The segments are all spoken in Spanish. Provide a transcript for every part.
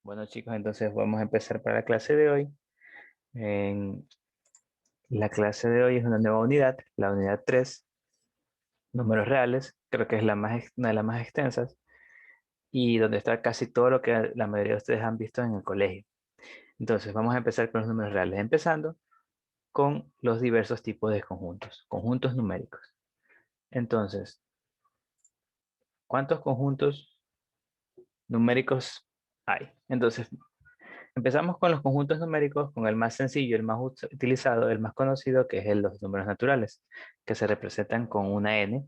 Bueno chicos, entonces vamos a empezar para la clase de hoy. En la clase de hoy es una nueva unidad, la unidad 3, números reales. Creo que es una de las más extensas y donde está casi todo lo que la mayoría de ustedes han visto en el colegio. Entonces vamos a empezar con los números reales, empezando con los diversos tipos de conjuntos, conjuntos numéricos. Entonces, ¿cuántos conjuntos numéricos hay? Entonces, empezamos con los conjuntos numéricos, con el más sencillo, el más utilizado, el más conocido, que es los números naturales, que se representan con una n.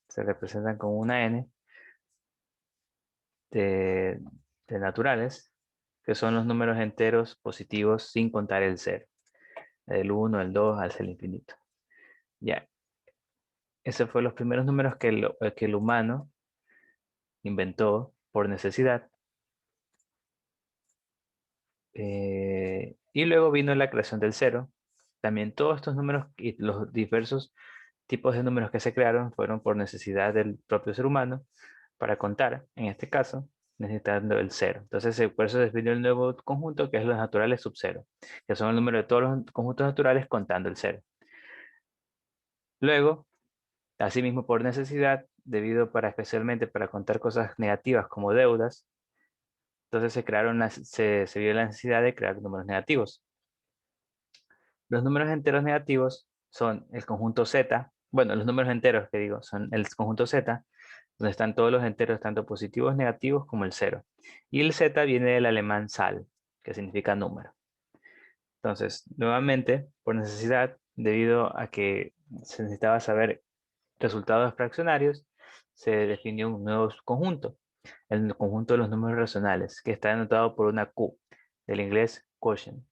Se representan con una n de, de naturales, que son los números enteros positivos sin contar el cero. El uno, el 2, hasta el infinito. Ya, esos fueron los primeros números que el humano inventó por necesidad. Y luego vino la creación del cero. También todos estos números y los diversos tipos de números que se crearon fueron por necesidad del propio ser humano para contar, en este caso, necesitando el cero. Entonces, por eso se definió el nuevo conjunto que es los naturales sub cero, que son el número de todos los conjuntos naturales contando el cero. Luego, asimismo por necesidad, debido especialmente para contar cosas negativas como deudas, entonces se vio la necesidad de crear números negativos. Los números enteros negativos son el conjunto Z, bueno, los números enteros que digo, son el conjunto Z, donde están todos los enteros, tanto positivos, negativos, como el cero. Y el Z viene del alemán Zahl, que significa número. Entonces, nuevamente, por necesidad, debido a que se necesitaba saber resultados fraccionarios, se definió un nuevo conjunto, el conjunto de los números racionales, que está denotado por una Q, del inglés quotient,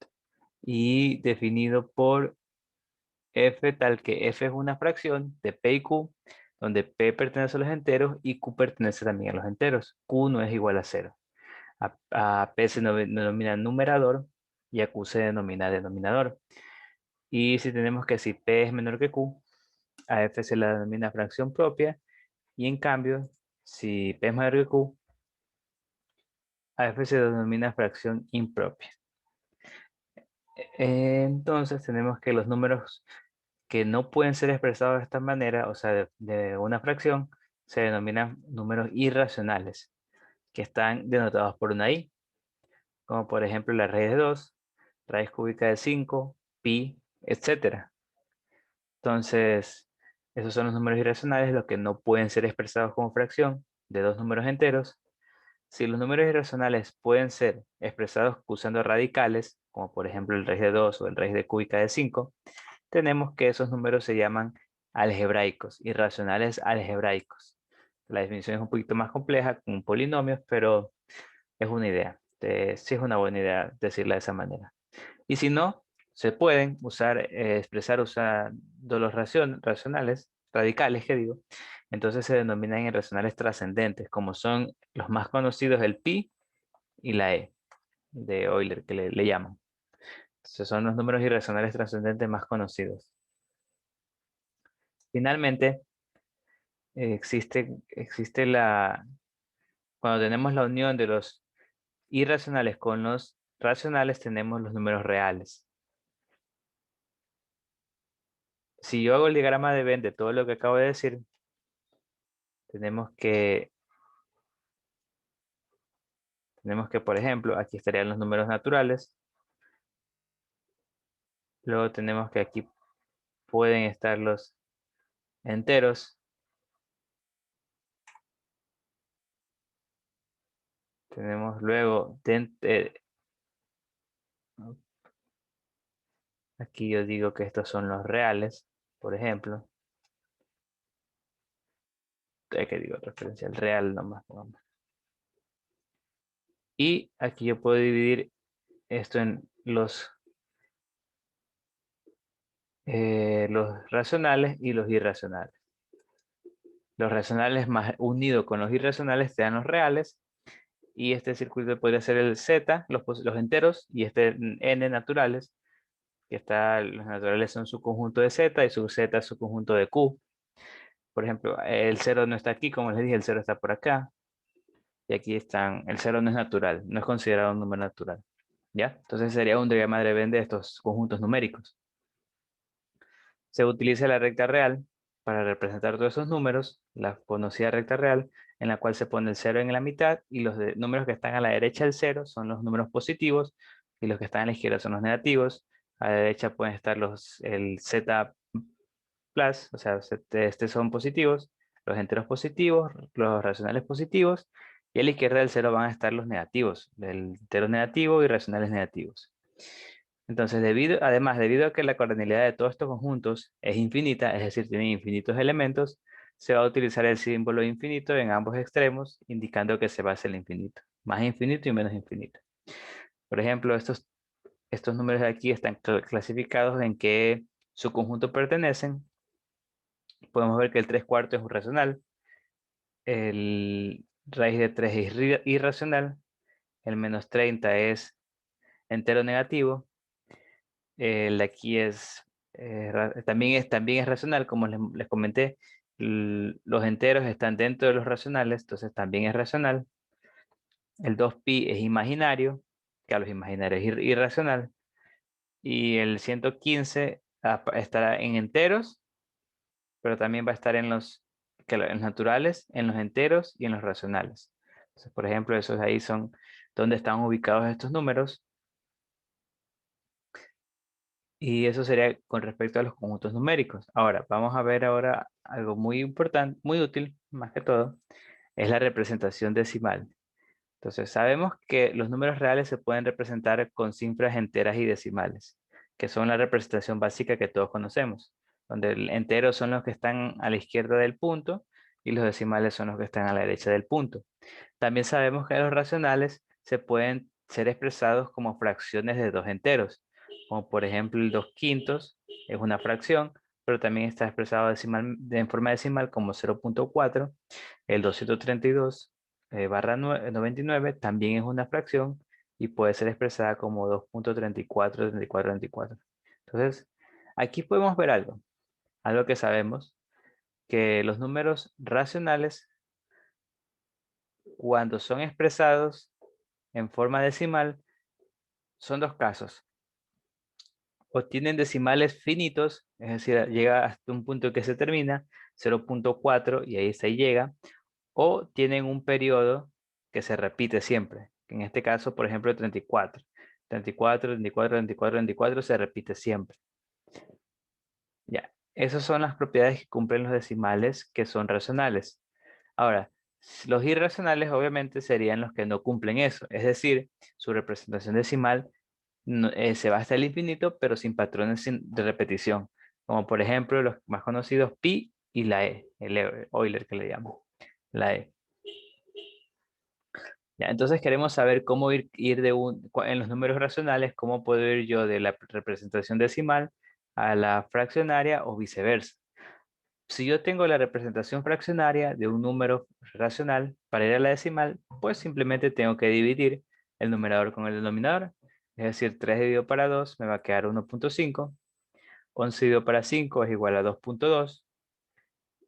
y definido por F, tal que F es una fracción de P y Q, donde P pertenece a los enteros y Q pertenece también a los enteros. Q no es igual a cero. A P se denomina numerador y a Q se denomina denominador. Y si P es menor que Q, a F se la denomina fracción propia, y en cambio, si P es mayor que Q, a F se denomina fracción impropia. Entonces tenemos que los números que no pueden ser expresados de esta manera, o sea, de una fracción, se denominan números irracionales, que están denotados por una i, como por ejemplo la raíz de 2, raíz cúbica de 5, pi, etcétera. Entonces, esos son los números irracionales, los que no pueden ser expresados como fracción de dos números enteros. Si los números irracionales pueden ser expresados usando radicales, como por ejemplo el raíz de 2 o el raíz de cúbica de 5, tenemos que esos números se llaman algebraicos, irracionales algebraicos. La definición es un poquito más compleja con polinomios, pero es una idea. Sí es una buena idea decirla de esa manera. Y si no, se pueden expresar usando los racionales, radicales, que digo. Entonces se denominan irracionales trascendentes, como son los más conocidos, el pi y la e, de Euler, que le llaman. Entonces son los números irracionales trascendentes más conocidos. Finalmente, cuando tenemos la unión de los irracionales con los racionales, tenemos los números reales. Si yo hago el diagrama de Venn de todo lo que acabo de decir, tenemos que, por ejemplo, aquí estarían los números naturales. Luego tenemos que aquí pueden estar los enteros. Tenemos luego, aquí yo digo que estos son los reales, por ejemplo. Que digo referencial real nomás, pongamos. Y aquí yo puedo dividir esto en los racionales y los irracionales. Los racionales más unidos con los irracionales te dan los reales. Y este circuito podría ser el z, los enteros, y este n naturales, los naturales son su conjunto de z y su z es su conjunto de q. Por ejemplo, el 0 no está aquí, como les dije, el 0 está por acá. y aquí están, el 0 no es natural, no es considerado un número natural. ¿Ya? Entonces sería un diagrama de Venn de estos conjuntos numéricos. Se utiliza la recta real para representar todos esos números, la conocida recta real, en la cual se pone el 0 en la mitad y los números que están a la derecha del 0 son los números positivos y los que están a la izquierda son los negativos. A la derecha pueden estar el z plus, o sea, son positivos, los enteros positivos, los racionales positivos, y a la izquierda del 0 van a estar los negativos, el entero negativo y racionales negativos. Entonces, además, debido a que la cardinalidad de todos estos conjuntos es infinita, es decir, tiene infinitos elementos, se va a utilizar el símbolo infinito en ambos extremos, indicando que se va hacia el infinito, más infinito y menos infinito. Por ejemplo, estos números de aquí están clasificados en qué subconjunto pertenecen. Podemos ver que el 3/4 es un racional, el raíz de 3 es irracional, el -30 es entero negativo, el de aquí también es racional, como les comenté, los enteros están dentro de los racionales, entonces también es racional. El 2pi es imaginario, que a los imaginarios es irracional, y el 115 estará en enteros, pero también va a estar en los naturales, en los enteros y en los racionales. Entonces, por ejemplo, esos ahí son donde están ubicados estos números. Y eso sería con respecto a los conjuntos numéricos. Ahora, vamos a ver ahora algo muy importante, muy útil, más que todo, es la representación decimal. Entonces, sabemos que los números reales se pueden representar con cifras enteras y decimales, que son la representación básica que todos conocemos, donde el entero son los que están a la izquierda del punto y los decimales son los que están a la derecha del punto. También sabemos que los racionales se pueden ser expresados como fracciones de dos enteros, como por ejemplo el 2/5 es una fracción, pero también está expresado en forma decimal como 0.4. El 232 barra 99 también es una fracción y puede ser expresada como 2.343434. Entonces, aquí podemos ver algo que sabemos, que los números racionales, cuando son expresados en forma decimal, son dos casos. O tienen decimales finitos, es decir, llega hasta un punto que se termina, 0.4 y ahí se llega, o tienen un periodo que se repite siempre. En este caso, por ejemplo, 34. 34, 34, 34, 34 se repite siempre. Ya, esas son las propiedades que cumplen los decimales que son racionales. Ahora, los irracionales obviamente serían los que no cumplen eso, es decir, su representación decimal se va hasta el infinito, pero sin patrones de repetición, como por ejemplo los más conocidos pi y la e, el Euler que le llamo, la e. Ya, entonces queremos saber cómo ir en los números racionales, cómo puedo ir yo de la representación decimal a la fraccionaria o viceversa. Si yo tengo la representación fraccionaria de un número racional para ir a la decimal, pues simplemente tengo que dividir el numerador con el denominador. Es decir, 3 dividido para 2 me va a quedar 1.5. 11 dividido para 5 es igual a 2.2.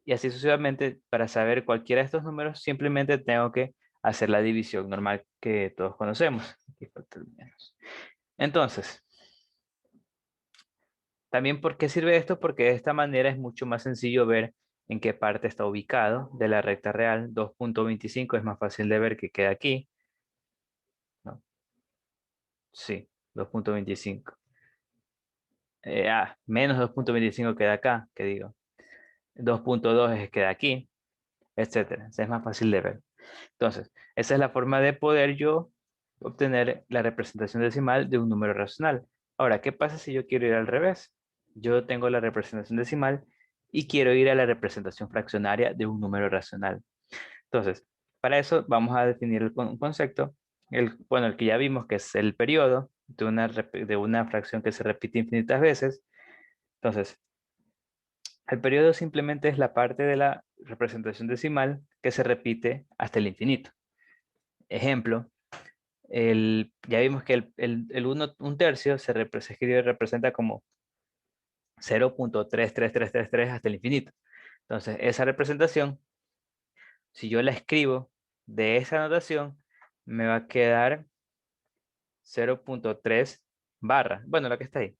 Y así sucesivamente, para saber cualquiera de estos números, simplemente tengo que hacer la división normal que todos conocemos. Aquí falta el menos. Entonces, también, ¿por qué sirve esto? Porque de esta manera es mucho más sencillo ver en qué parte está ubicado de la recta real. 2.25 es más fácil de ver que queda aquí, ¿no? Sí, 2.25. Menos 2.25 queda acá, que digo. 2.2 queda aquí, etcétera. Es más fácil de ver. Entonces, esa es la forma de poder yo obtener la representación decimal de un número racional. Ahora, ¿qué pasa si yo quiero ir al revés? Yo tengo la representación decimal y quiero ir a la representación fraccionaria de un número racional. Entonces, para eso vamos a definir un concepto, bueno, el que ya vimos, que es el periodo de una fracción que se repite infinitas veces. Entonces, el periodo simplemente es la parte de la representación decimal que se repite hasta el infinito. Ejemplo, ya vimos que un tercio se representa como 0.33333 hasta el infinito. Entonces, esa representación, si yo la escribo de esa notación me va a quedar 0.3 barra. Bueno, la que está ahí.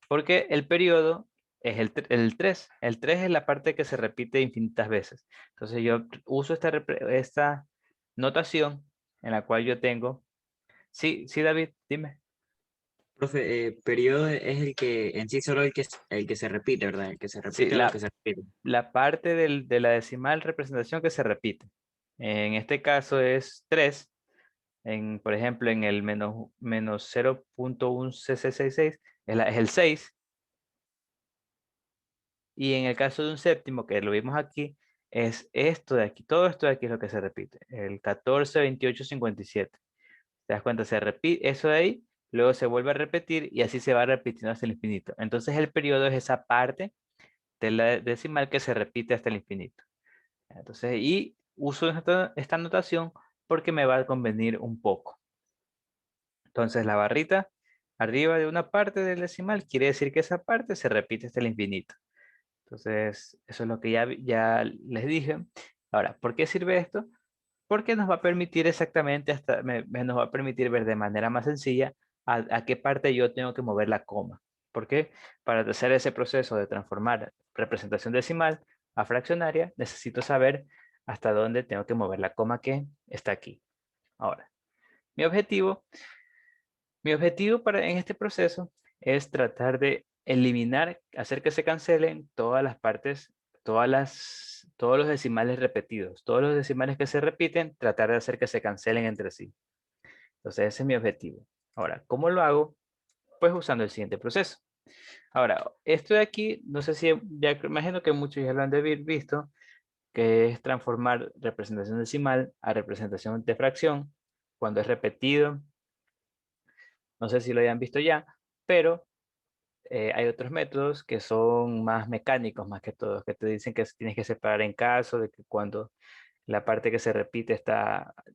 Porque el periodo es el 3. El 3 es la parte que se repite infinitas veces. Entonces yo uso esta notación en la cual yo tengo... Sí, sí, David, dime. Profe, periodo es el que en sí solo el que se repite, ¿verdad? El que se Sí, repite lo que se repite. la parte de la decimal representación que se repite. En este caso es 3. Por ejemplo, en el menos 0.1cc66 es el 6. Y en el caso de un séptimo, que lo vimos aquí, es esto de aquí. Todo esto de aquí es lo que se repite. El 14, 28, 57. ¿Te das cuenta? Se repite eso de ahí, luego se vuelve a repetir y así se va repitiendo hasta el infinito. Entonces el periodo es esa parte de la decimal que se repite hasta el infinito. Entonces, y uso esta notación porque me va a convenir un poco. Entonces la barrita arriba de una parte del decimal quiere decir que esa parte se repite hasta el infinito. Entonces, eso es lo que ya les dije. Ahora, ¿por qué sirve esto? Porque nos va a permitir exactamente, nos va a permitir ver de manera más sencilla a qué parte yo tengo que mover la coma. ¿Por qué? Para hacer ese proceso de transformar representación decimal a fraccionaria, necesito saber hasta dónde tengo que mover la coma que está aquí. Ahora, mi objetivo en este proceso es tratar de eliminar, hacer que se cancelen todas las partes, todos los decimales repetidos, todos los decimales que se repiten, tratar de hacer que se cancelen entre sí. Entonces ese es mi objetivo. Ahora, ¿cómo lo hago? Pues usando el siguiente proceso. Ahora, esto de aquí, no sé si, ya imagino que muchos ya lo han de haber visto, que es transformar representación decimal a representación de fracción cuando es repetido. No sé si lo hayan visto ya, pero hay otros métodos que son más mecánicos, más que todos, que te dicen que tienes que separar en caso de que cuando la parte que se repite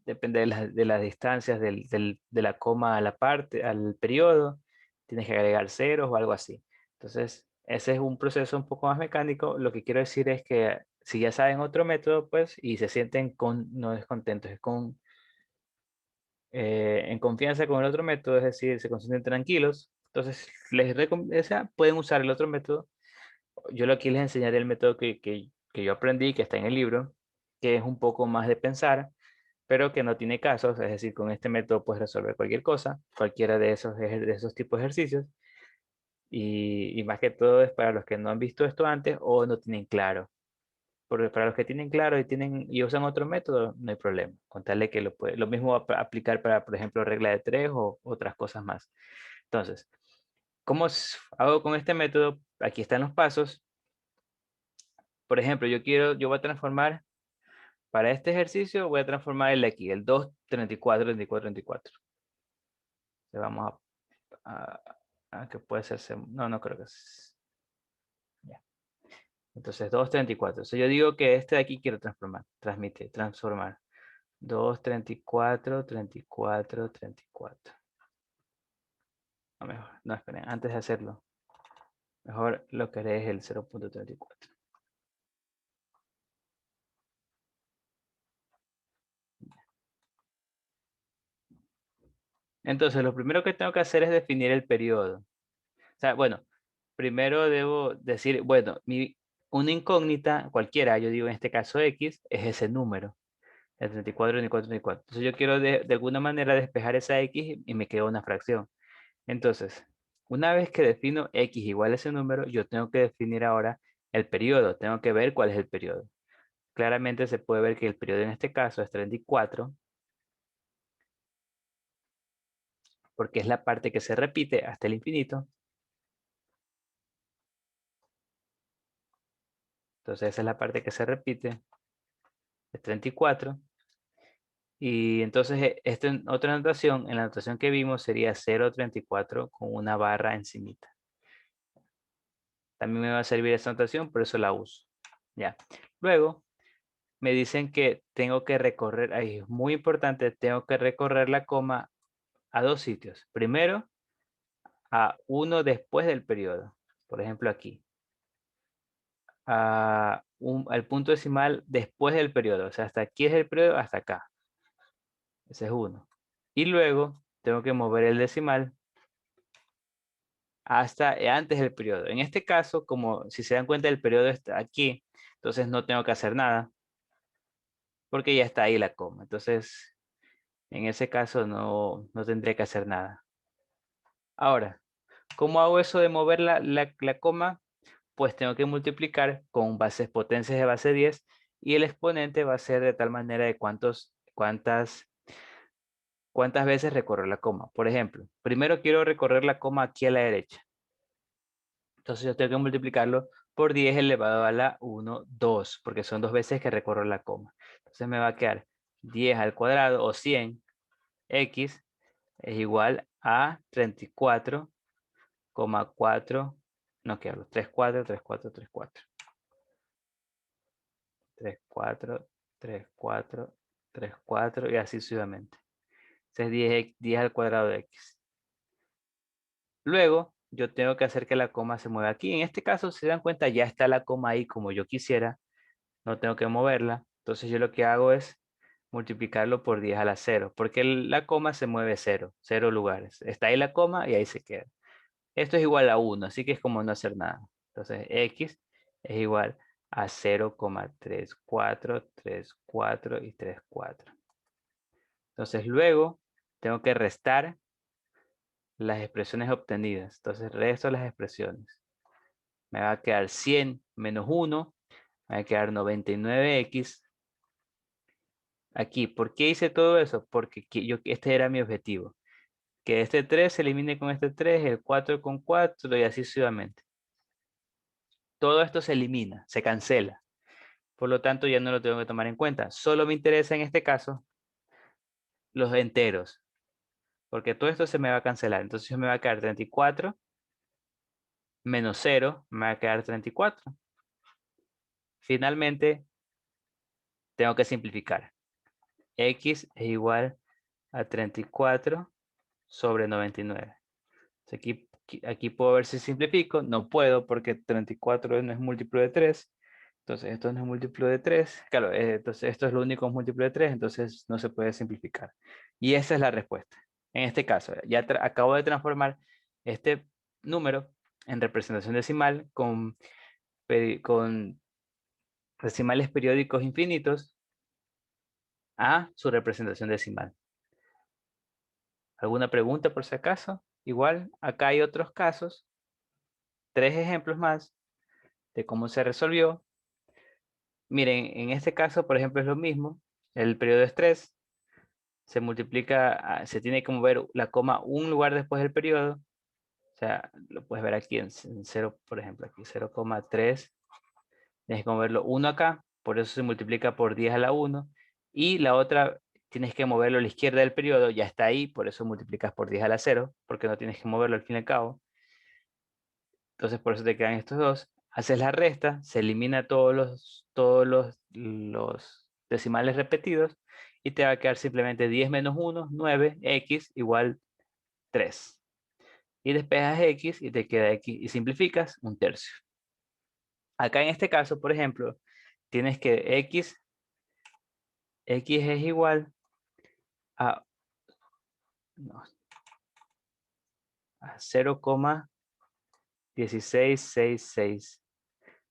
depende de las distancias de la coma a la parte, al periodo, tienes que agregar ceros o algo así. Entonces, ese es un proceso un poco más mecánico. Lo que quiero decir es que si ya saben otro método, pues, y se sienten no descontentos, en confianza con el otro método, es decir, se sienten tranquilos, entonces pueden usar el otro método. Yo aquí les enseñaré el método que yo aprendí, que está en el libro, que es un poco más de pensar, pero que no tiene casos, es decir, con este método puedes resolver cualquier cosa, cualquiera de esos tipos de ejercicios, y más que todo es para los que no han visto esto antes o no tienen claro. Porque para los que tienen claro y usan otro método, no hay problema. Contarle que lo mismo va a aplicar para, por ejemplo, regla de tres o otras cosas más. Entonces, ¿cómo hago con este método? Aquí están los pasos. Por ejemplo, yo voy a transformar, para este ejercicio voy a transformar el de aquí, el 2, 34, 34, 34. Le vamos que puede ser, no, no creo que es. Ya. Entonces, 2, 34. Entonces yo digo que este de aquí quiero transformar. 2, 34, 34, 34. No, mejor, no, esperen, antes de hacerlo, mejor lo que haré es el 0.34. Entonces, lo primero que tengo que hacer es definir el periodo. O sea, bueno, primero debo decir, bueno, una incógnita cualquiera, yo digo en este caso X, es ese número, el 34, 34, 34. Entonces yo quiero de alguna manera despejar esa X y me queda una fracción. Entonces, una vez que defino X igual a ese número, yo tengo que definir ahora el periodo, tengo que ver cuál es el periodo. Claramente se puede ver que el periodo en este caso es 34, porque es la parte que se repite hasta el infinito. Entonces esa es la parte que se repite, es 34. Y entonces otra notación, en la notación que vimos sería 0.34 con una barra encimita. También me va a servir esa notación, por eso la uso. Ya. Luego me dicen que tengo que recorrer, ahí es muy importante, tengo que recorrer la coma a dos sitios. Primero, a uno después del periodo. Por ejemplo, aquí. Al punto decimal después del periodo. O sea, hasta aquí es el periodo, hasta acá. Ese es 1. Y luego tengo que mover el decimal hasta antes del periodo. En este caso, como si se dan cuenta, el periodo está aquí, entonces no tengo que hacer nada, porque ya está ahí la coma. Entonces, en ese caso no tendré que hacer nada. Ahora, ¿cómo hago eso de mover la coma? Pues tengo que multiplicar con potencias de base 10 y el exponente va a ser de tal manera de cuántas veces recorro la coma. Por ejemplo, primero quiero recorrer la coma aquí a la derecha. Entonces yo tengo que multiplicarlo por 10 elevado a la 1, 2, porque son 2 veces que recorro la coma. Entonces me va a quedar 10 al cuadrado o 100 x es igual a 34,4, no quiero, 34, 34, 34. 3, 4, 3, 4, 3, 4 y así sucesivamente. Ese es 10 al cuadrado de x. Luego, yo tengo que hacer que la coma se mueva aquí. En este caso, si se dan cuenta, ya está la coma ahí como yo quisiera. No tengo que moverla. Entonces yo lo que hago es multiplicarlo por 10 a la 0, porque la coma se mueve 0 lugares. Está ahí la coma y ahí se queda. Esto es igual a 1, así que es como no hacer nada. Entonces x es igual a 0,34, 34 y 34. Entonces luego tengo que restar las expresiones obtenidas. Entonces resto las expresiones. Me va a quedar 100 menos 1, me va a quedar 99x. Aquí, ¿por qué hice todo eso? Porque este era mi objetivo. Que este 3 se elimine con este 3, el 4 con 4 y así sucesivamente. Todo esto se elimina, se cancela. Por lo tanto, ya no lo tengo que tomar en cuenta. Solo me interesa en este caso los enteros. Porque todo esto se me va a cancelar. Entonces me va a quedar 34 menos 0, me va a quedar 34. Finalmente, tengo que simplificar. X es igual a 34 sobre 99. Aquí puedo ver si simplifico. No puedo porque 34 no es múltiplo de 3. Entonces esto no es múltiplo de 3. Claro, entonces esto es lo único múltiplo de 3. Entonces no se puede simplificar. Y esa es la respuesta. En este caso, ya acabo de transformar este número en representación decimal con decimales periódicos infinitos a su representación decimal. ¿Alguna pregunta por si acaso? Igual, acá hay otros casos, 3 ejemplos más de cómo se resolvió. Miren, en este caso, por ejemplo, es lo mismo. El periodo es 3. Se multiplica, se tiene que mover la coma un lugar después del periodo. O sea, lo puedes ver aquí en 0, por ejemplo, aquí 0,3. Tienes que moverlo 1 acá, por eso se multiplica por 10 a la 1. Y la otra, tienes que moverlo a la izquierda del periodo, ya está ahí, por eso multiplicas por 10 a la 0, porque no tienes que moverlo al fin y al cabo. Entonces por eso te quedan estos dos. Haces la resta, se elimina los decimales repetidos y te va a quedar simplemente 10 menos 1, 9, x igual 3. Y despejas x y te queda x y simplificas 1/3. Acá en este caso, por ejemplo, tienes que x es igual a, no, a 0,1666.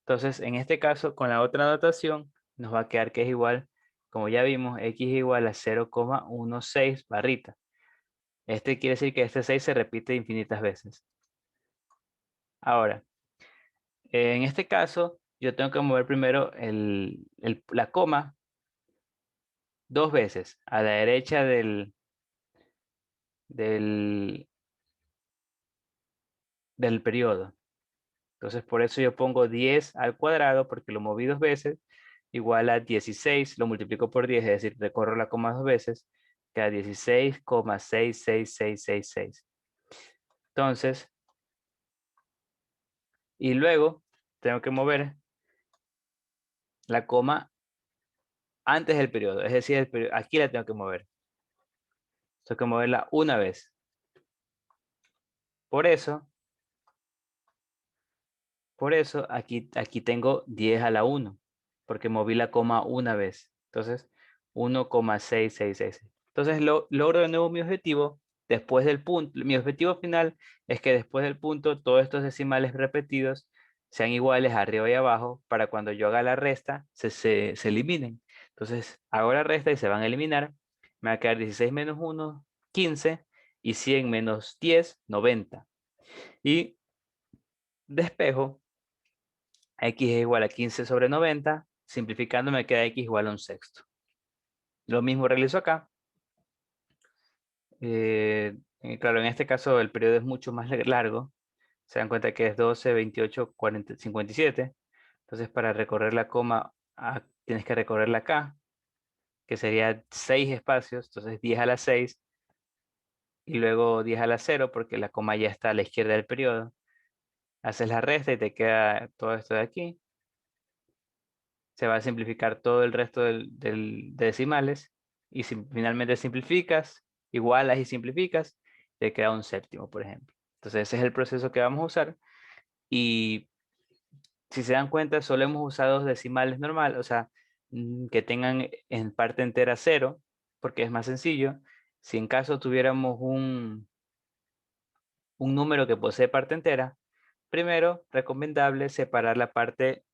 Entonces, en este caso, con la otra notación, nos va a quedar que es igual, como ya vimos, x es igual a 0,16 barrita. Este quiere decir que este 6 se repite infinitas veces. Ahora, en este caso, yo tengo que mover primero la coma 2 veces a la derecha del, del periodo. Entonces, por eso yo pongo 10 al cuadrado, porque lo moví 2 veces, igual a 16, lo multiplico por 10, es decir, recorro la coma 2 veces, queda 16,66666. Entonces, y luego tengo que mover la coma antes del periodo, es decir, aquí la tengo que mover. Tengo que moverla una vez. Por eso aquí tengo 10 a la 1, porque moví la coma una vez. Entonces, 1,666. Entonces logro de nuevo mi objetivo después del punto. Mi objetivo final es que después del punto todos estos decimales repetidos sean iguales arriba y abajo para cuando yo haga la resta se eliminen. Entonces hago la resta y se van a eliminar. Me va a quedar 16 menos 1, 15 y 100 menos 10, 90. Y despejo, x es igual a 15 sobre 90. Simplificando me queda x igual a un sexto. Lo mismo realizo acá. Claro, en este caso el periodo es mucho más largo. Se dan cuenta que es 12, 28, 40, 57. Entonces para recorrer la coma tienes que recorrerla acá, que sería 6 espacios. Entonces 10 a la 6 y luego 10 a la 0 porque la coma ya está a la izquierda del periodo. Haces la resta y te queda todo esto de aquí. Se va a simplificar todo el resto de decimales. Y si finalmente simplificas, igualas y simplificas, te queda un séptimo, por ejemplo. Entonces ese es el proceso que vamos a usar. Y si se dan cuenta, solo hemos usado dos decimales normal, o sea, que tengan en parte entera 0, porque es más sencillo. Si en caso tuviéramos un número que posee parte entera, primero, recomendable separar la parte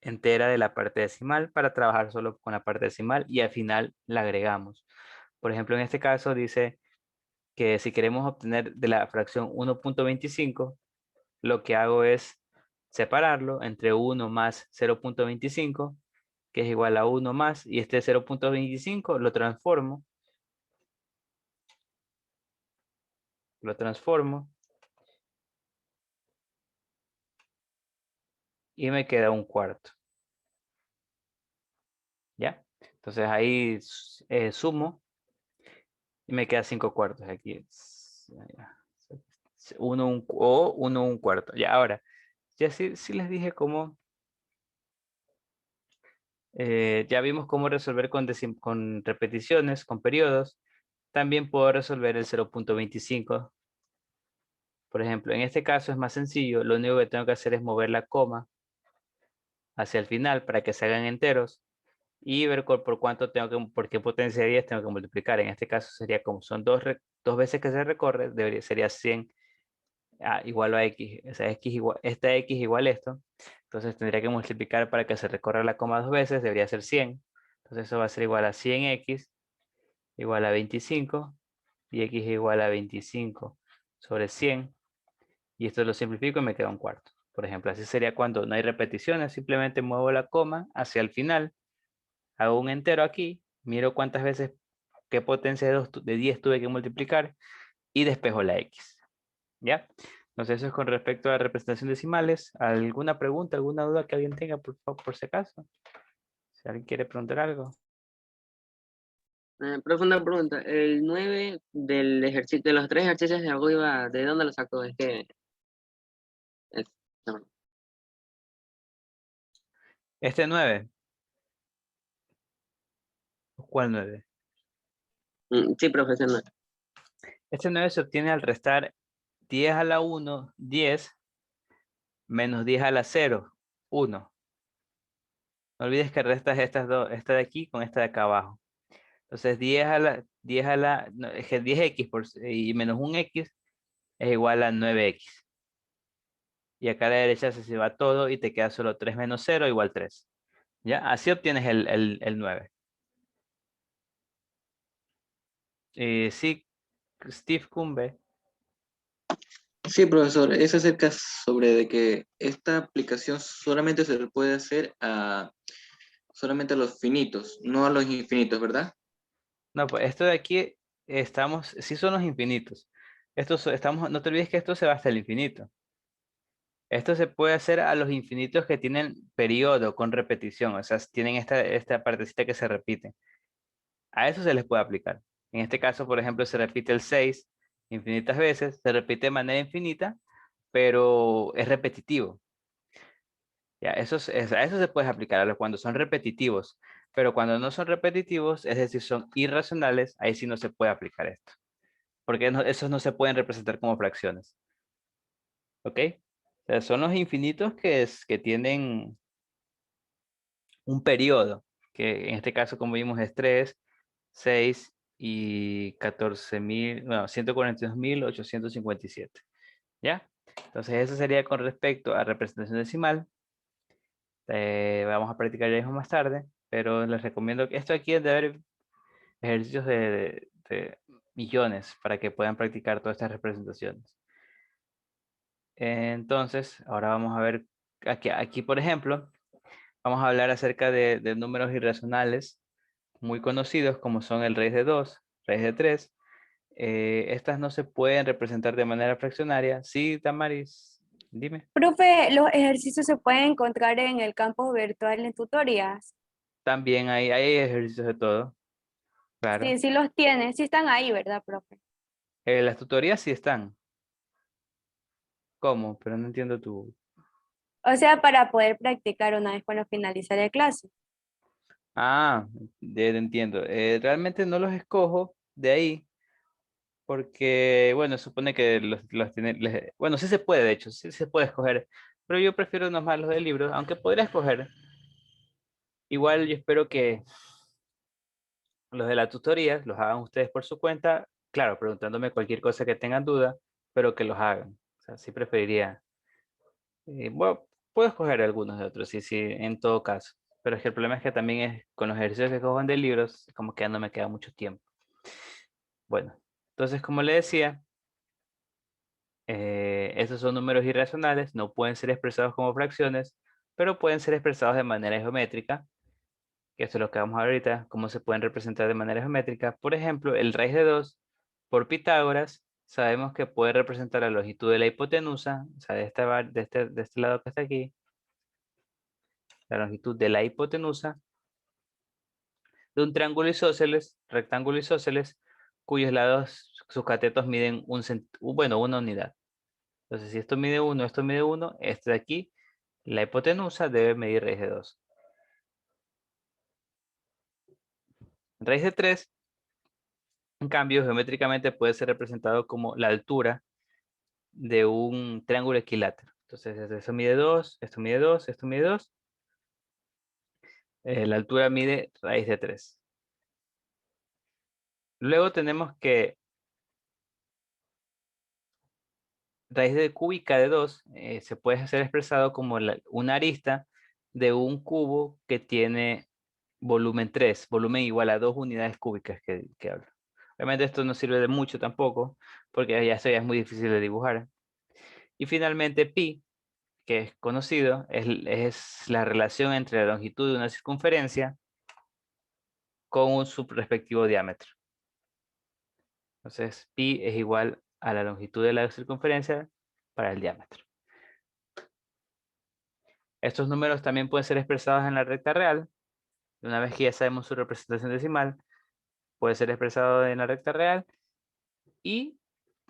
entera de la parte decimal para trabajar solo con la parte decimal y al final la agregamos. Por ejemplo, en este caso dice que si queremos obtener de la fracción 1.25, lo que hago es separarlo entre 1 más 0.25, que es igual a 1 más, y este 0.25 lo transformo, y me queda un cuarto. ¿Ya? Entonces ahí sumo y me queda 5 cuartos aquí. 1 un cuarto. Ya, ahora, ya sí les dije cómo, ya vimos cómo resolver con repeticiones, con periodos. También puedo resolver el 0.25. Por ejemplo, en este caso es más sencillo. Lo único que tengo que hacer es mover la coma hacia el final para que se hagan enteros y ver por cuánto por qué potencia de 10 tengo que multiplicar. En este caso sería como son dos veces que se recorre, sería 100 igual a x. O sea, esta x igual a esto. Entonces tendría que multiplicar para que se recorra la coma dos veces, debería ser 100. Entonces eso va a ser igual a 100x igual a 25 y x igual a 25 sobre 100. Y esto lo simplifico y me queda un cuarto. Por ejemplo, así sería cuando no hay repeticiones, simplemente muevo la coma hacia el final, hago un entero aquí, miro cuántas veces, qué potencia de 10 tuve que multiplicar y despejo la x. ¿Ya? Entonces eso es con respecto a la representación decimales. ¿Alguna pregunta, alguna duda que alguien tenga, por favor, por si acaso? Si alguien quiere preguntar algo. Profunda pregunta. El 9 del ejercicio, de los tres ejercicios de arriba, ¿de dónde lo sacó? Es que... no. Este 9. ¿Cuál 9? Sí, profesor. No. Este 9 se obtiene al restar 10 a la 1, 10, menos 10 a la 0, 1. No olvides que restas estas dos, esta de aquí con esta de acá abajo. Entonces 10 a la, no, es que 10x y menos un x es igual a 9x. Y acá a la derecha se va todo y te queda solo 3 menos 0 igual 3. ¿Ya? Así obtienes el 9. Sí, Steve Cumbe. Sí, profesor, es acerca sobre de que esta aplicación solamente se le puede hacer a solamente a los finitos, no a los infinitos, ¿verdad? No, pues esto de aquí sí son los infinitos. No te olvides que esto se va hasta el infinito. Esto se puede hacer a los infinitos que tienen periodo con repetición, o sea, tienen esta partecita que se repite. A eso se les puede aplicar. En este caso, por ejemplo, se repite el 6 infinitas veces, se repite de manera infinita, pero es repetitivo. Ya, a eso se puede aplicar cuando son repetitivos, pero cuando no son repetitivos, es decir, son irracionales, ahí sí no se puede aplicar esto, porque esos no se pueden representar como fracciones. ¿Ok? O sea, son los infinitos que tienen un periodo, que en este caso, como vimos, es 3, 6 y 14.000, bueno, 142.857. ¿Ya? Entonces eso sería con respecto a representación decimal. Vamos a practicar ya mismo más tarde, pero les recomiendo que esto aquí es de haber ejercicios de millones para que puedan practicar todas estas representaciones. Entonces, ahora vamos a ver, aquí por ejemplo, vamos a hablar acerca de números irracionales muy conocidos como son el raíz de 2, raíz de 3. Estas no se pueden representar de manera fraccionaria. Sí, Damaris, dime. Profe, los ejercicios se pueden encontrar en el campo virtual en tutorías. También hay ejercicios de todo, claro. Sí, sí los tienen, sí están ahí, ¿verdad, profe? Las tutorías sí están. ¿Cómo? Pero no entiendo tu... O sea, para poder practicar una vez cuando finalice la clase. Ah, entiendo. Realmente no los escojo de ahí porque, bueno, supone que los tiene... bueno, sí se puede, de hecho, sí se puede escoger, pero yo prefiero unos más los del libro, aunque podría escoger. Igual yo espero que los de la tutoría los hagan ustedes por su cuenta, claro, preguntándome cualquier cosa que tengan duda, pero que los hagan. O sea, sí preferiría. Bueno, puedo escoger algunos de otros, sí, sí, en todo caso. Pero es que el problema es que también es con los ejercicios que cojan de libros, como que ya no me queda mucho tiempo. Bueno, entonces como le decía, estos son números irracionales, no pueden ser expresados como fracciones, pero pueden ser expresados de manera geométrica, que esto es lo que vamos a ver ahorita, cómo se pueden representar de manera geométrica. Por ejemplo, el raíz de 2 por Pitágoras, sabemos que puede representar la longitud de la hipotenusa, o sea, de este lado que está aquí, la longitud de la hipotenusa de un triángulo isósceles, rectángulo isósceles, cuyos lados, sus catetos miden bueno, una unidad. Entonces, si esto mide 1, esto mide 1, este de aquí, la hipotenusa debe medir raíz de 2. Raíz de 3, en cambio, geométricamente puede ser representado como la altura de un triángulo equilátero. Entonces, esto mide 2, esto mide 2, esto mide 2. La altura mide raíz de 3. Luego tenemos que raíz de cúbica de 2 se puede ser expresado como una arista de un cubo que tiene volumen 3, volumen igual a 2 unidades cúbicas que hablo. Obviamente esto no sirve de mucho tampoco, porque ya esto ya es muy difícil de dibujar. Y finalmente pi, que es conocido, es la relación entre la longitud de una circunferencia con su respectivo diámetro. Entonces, pi es igual a la longitud de la circunferencia para el diámetro. Estos números también pueden ser expresados en la recta real. Una vez que ya sabemos su representación decimal, puede ser expresado en la recta real. Y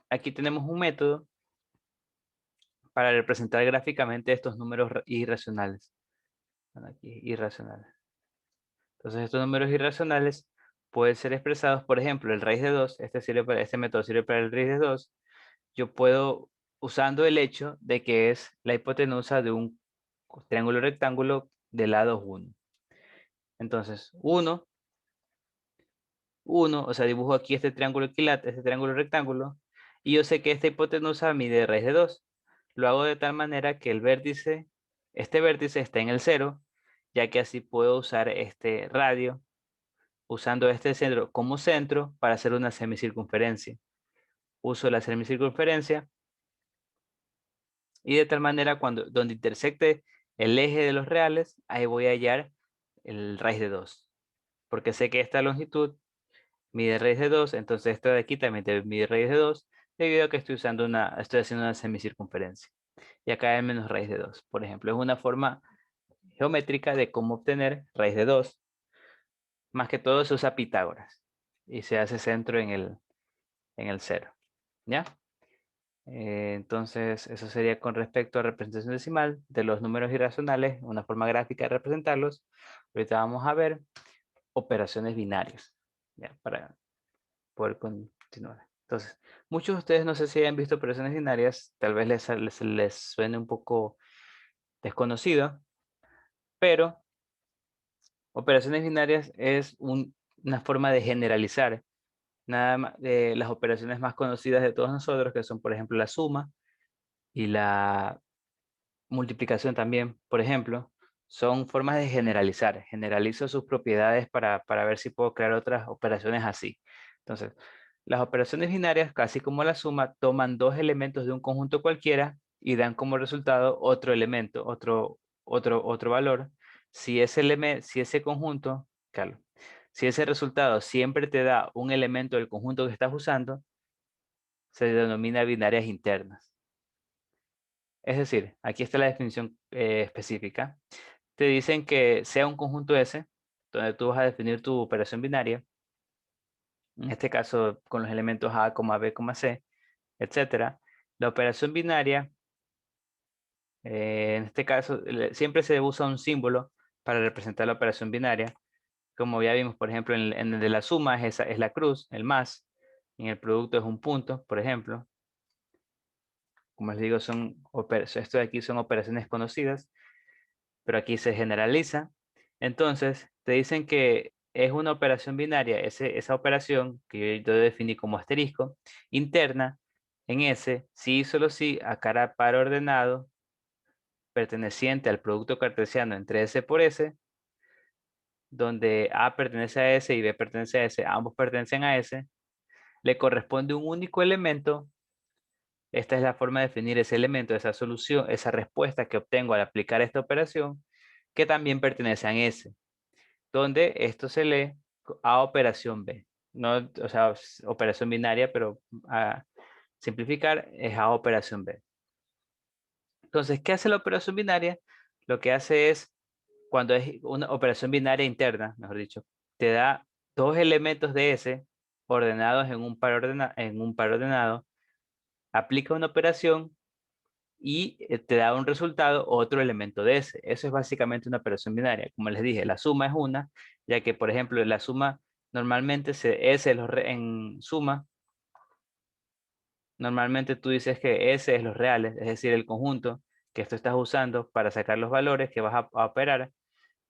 aquí tenemos un método para representar gráficamente estos números irracionales. Aquí, irracionales. Entonces, estos números irracionales pueden ser expresados, por ejemplo, el raíz de 2, este método sirve para el raíz de 2. Yo puedo, usando el hecho de que es la hipotenusa de un triángulo rectángulo de lados 1. Entonces, 1, o sea, dibujo aquí este triángulo equilátero, este triángulo rectángulo, y yo sé que esta hipotenusa mide raíz de 2. Lo hago de tal manera que este vértice está en el 0, ya que así puedo usar este radio, usando este centro como centro para hacer una semicircunferencia. Uso la semicircunferencia y de tal manera donde intersecte el eje de los reales, ahí voy a hallar el raíz de 2. Porque sé que esta longitud mide raíz de 2, entonces esto de aquí también debe medir raíz de 2, debido a que estoy haciendo una semicircunferencia. Y acá hay menos raíz de 2. Por ejemplo, es una forma geométrica de cómo obtener raíz de 2. Más que todo se usa Pitágoras y se hace centro en el 0. ¿Ya? Entonces, eso sería con respecto a representación decimal de los números irracionales, una forma gráfica de representarlos. Ahorita vamos a ver operaciones binarias, ¿ya? Para poder continuar. Entonces, muchos de ustedes no sé si hayan visto operaciones binarias, tal vez les suene un poco desconocido, pero operaciones binarias es una forma de generalizar Nada más, las operaciones más conocidas de todos nosotros, que son, por ejemplo, la suma y la multiplicación también, por ejemplo, son formas de generalizar. Generalizo sus propiedades para ver si puedo crear otras operaciones así. Entonces, las operaciones binarias, casi como la suma, toman dos elementos de un conjunto cualquiera y dan como resultado otro elemento, otro valor. Si si ese conjunto, claro, si ese resultado siempre te da un elemento del conjunto que estás usando, se denomina binarias internas. Es decir, aquí está la definición específica. Te dicen que sea un conjunto S, donde tú vas a definir tu operación binaria, en este caso con los elementos A, B, C, etcétera. La operación binaria, en este caso, siempre se usa un símbolo para representar la operación binaria. Como ya vimos, por ejemplo, en el de la suma es la cruz, el más, en el producto es un punto, por ejemplo. Como les digo, esto de aquí son operaciones conocidas, pero aquí se generaliza. Entonces, te dicen que es una operación binaria, esa operación que yo definí como asterisco, interna, en S, sí y solo sí, a cada par ordenado, perteneciente al producto cartesiano entre S por S, donde A pertenece a S y B pertenece a S, ambos pertenecen a S, le corresponde un único elemento. Esta es la forma de definir ese elemento, esa solución, esa respuesta que obtengo al aplicar esta operación, que también pertenece a S, donde esto se lee a operación B. No, o sea, operación binaria, pero a simplificar es a operación B. Entonces, ¿qué hace la operación binaria? Lo que hace es, cuando es una operación binaria interna, mejor dicho, te da dos elementos de S ordenados en un par ordenado, aplica una operación y te da un resultado otro elemento de S. Eso es básicamente una operación binaria. Como les dije, la suma es una, ya que, por ejemplo, la suma normalmente en suma, normalmente tú dices que S es los reales, es decir, el conjunto que esto estás usando para sacar los valores que vas a operar,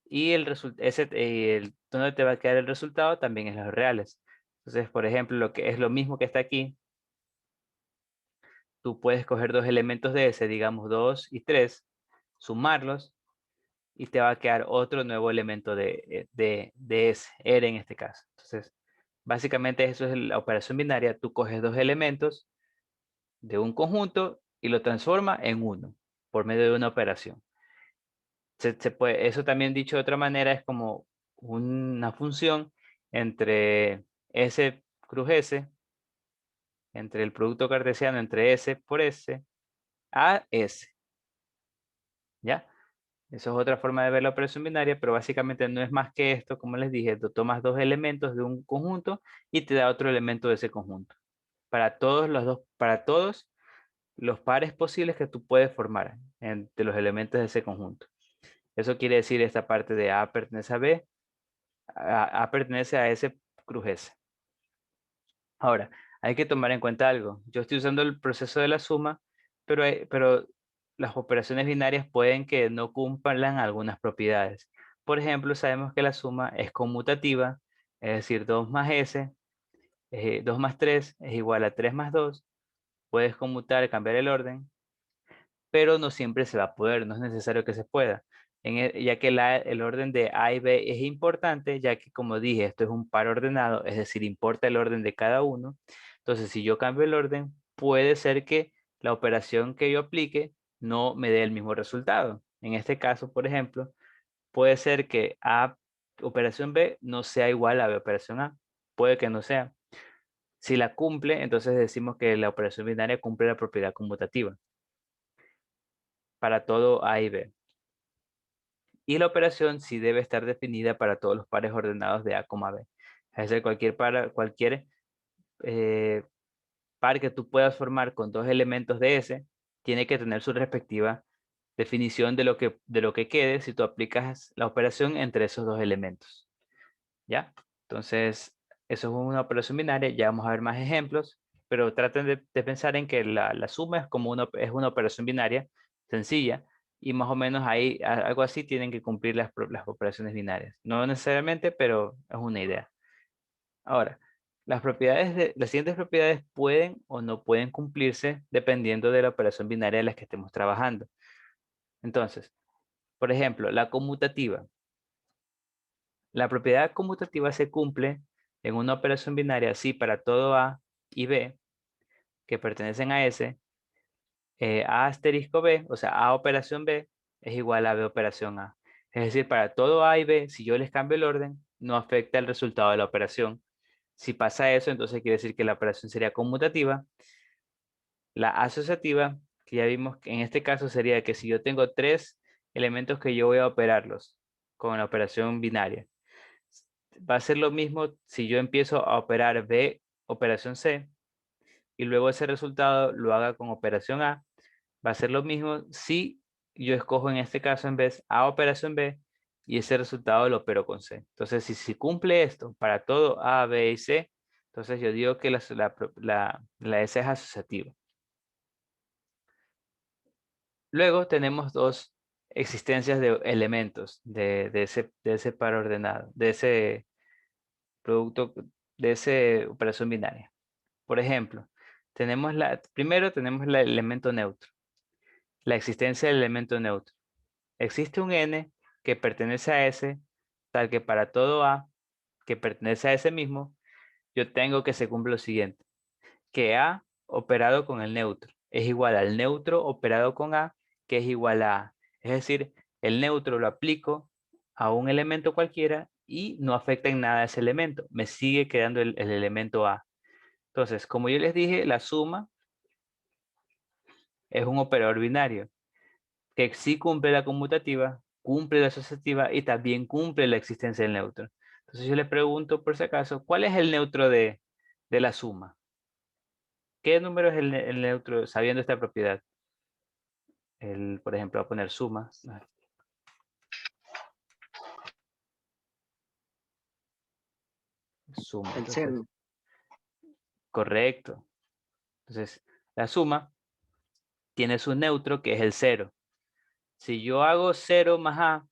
y donde te va a quedar el resultado también es los reales. Entonces, por ejemplo, lo que es lo mismo que está aquí, tú puedes coger dos elementos de S, digamos 2 y 3, sumarlos y te va a quedar otro nuevo elemento de S, R en este caso. Entonces, básicamente eso es la operación binaria. Tú coges dos elementos de un conjunto y lo transforma en uno por medio de una operación. Eso también dicho de otra manera es como una función entre S cruz S, entre el producto cartesiano entre S por S, a S. ¿Ya? Eso es otra forma de ver la operación binaria, pero básicamente no es más que esto, como les dije, tú tomas dos elementos de un conjunto y te da otro elemento de ese conjunto. Para todos los pares posibles que tú puedes formar entre los elementos de ese conjunto. Eso quiere decir esta parte de A pertenece a B, A pertenece a S cruz S. Ahora, hay que tomar en cuenta algo. Yo estoy usando el proceso de la suma, pero las operaciones binarias pueden que no cumplan algunas propiedades. Por ejemplo, sabemos que la suma es conmutativa, es decir, 2 más S, 2 más 3 es igual a 3 más 2. Puedes conmutar, cambiar el orden, pero no siempre se va a poder, no es necesario que se pueda. Ya que el orden de A y B es importante, ya que como dije, esto es un par ordenado, es decir, importa el orden de cada uno. Entonces, si yo cambio el orden, puede ser que la operación que yo aplique no me dé el mismo resultado. En este caso, por ejemplo, puede ser que A operación B no sea igual a B operación A. Puede que no sea. Si la cumple, entonces decimos que la operación binaria cumple la propiedad conmutativa para todo A y B. Y la operación sí debe estar definida para todos los pares ordenados de A, B. Es decir, cualquier eh, par que tú puedas formar con dos elementos de S tiene que tener su respectiva definición de lo que quede si tú aplicas la operación entre esos dos elementos. ¿Ya? Entonces, eso es una operación binaria. Ya vamos a ver más ejemplos, pero traten de pensar en que la suma es una operación binaria sencilla y más o menos ahí, algo así, tienen que cumplir las operaciones binarias. No necesariamente, pero es una idea. Ahora, Las siguientes propiedades pueden o no pueden cumplirse dependiendo de la operación binaria de la que estemos trabajando. Entonces, por ejemplo, la conmutativa. La propiedad conmutativa se cumple en una operación binaria si para todo A y B que pertenecen a S, A asterisco B, o sea, A operación B es igual a B operación A. Es decir, para todo A y B, si yo les cambio el orden, no afecta el resultado de la operación. Si pasa eso, entonces quiere decir que la operación sería conmutativa. La asociativa, que ya vimos que en este caso sería que si yo tengo 3 elementos que yo voy a operarlos con la operación binaria, va a ser lo mismo si yo empiezo a operar B operación C y luego ese resultado lo haga con operación A. Va a ser lo mismo si yo escojo en este caso en vez A operación B y ese resultado lo opero con C. Entonces, si cumple esto para todo A, B y C, entonces yo digo que la S es asociativa. Luego tenemos dos existencias de elementos de ese par ordenado, de ese producto, de esa operación binaria. Por ejemplo, primero tenemos el elemento neutro, la existencia del elemento neutro. Existe un n que pertenece a S, tal que para todo A que pertenece a ese mismo, yo tengo que se cumple lo siguiente, que A operado con el neutro es igual al neutro operado con A, que es igual a A. Es decir, el neutro lo aplico a un elemento cualquiera y no afecta en nada a ese elemento. Me sigue quedando el elemento A. Entonces, como yo les dije, la suma es un operador binario que sí cumple la conmutativa, cumple la asociativa y también cumple la existencia del neutro. Entonces yo le pregunto por si acaso, ¿cuál es el neutro de la suma? ¿Qué número es el neutro sabiendo esta propiedad? Por ejemplo, voy a poner suma. Suma. El Entonces, 0. correcto. Entonces, la suma tiene su neutro que es el 0. Si yo hago 0 más A,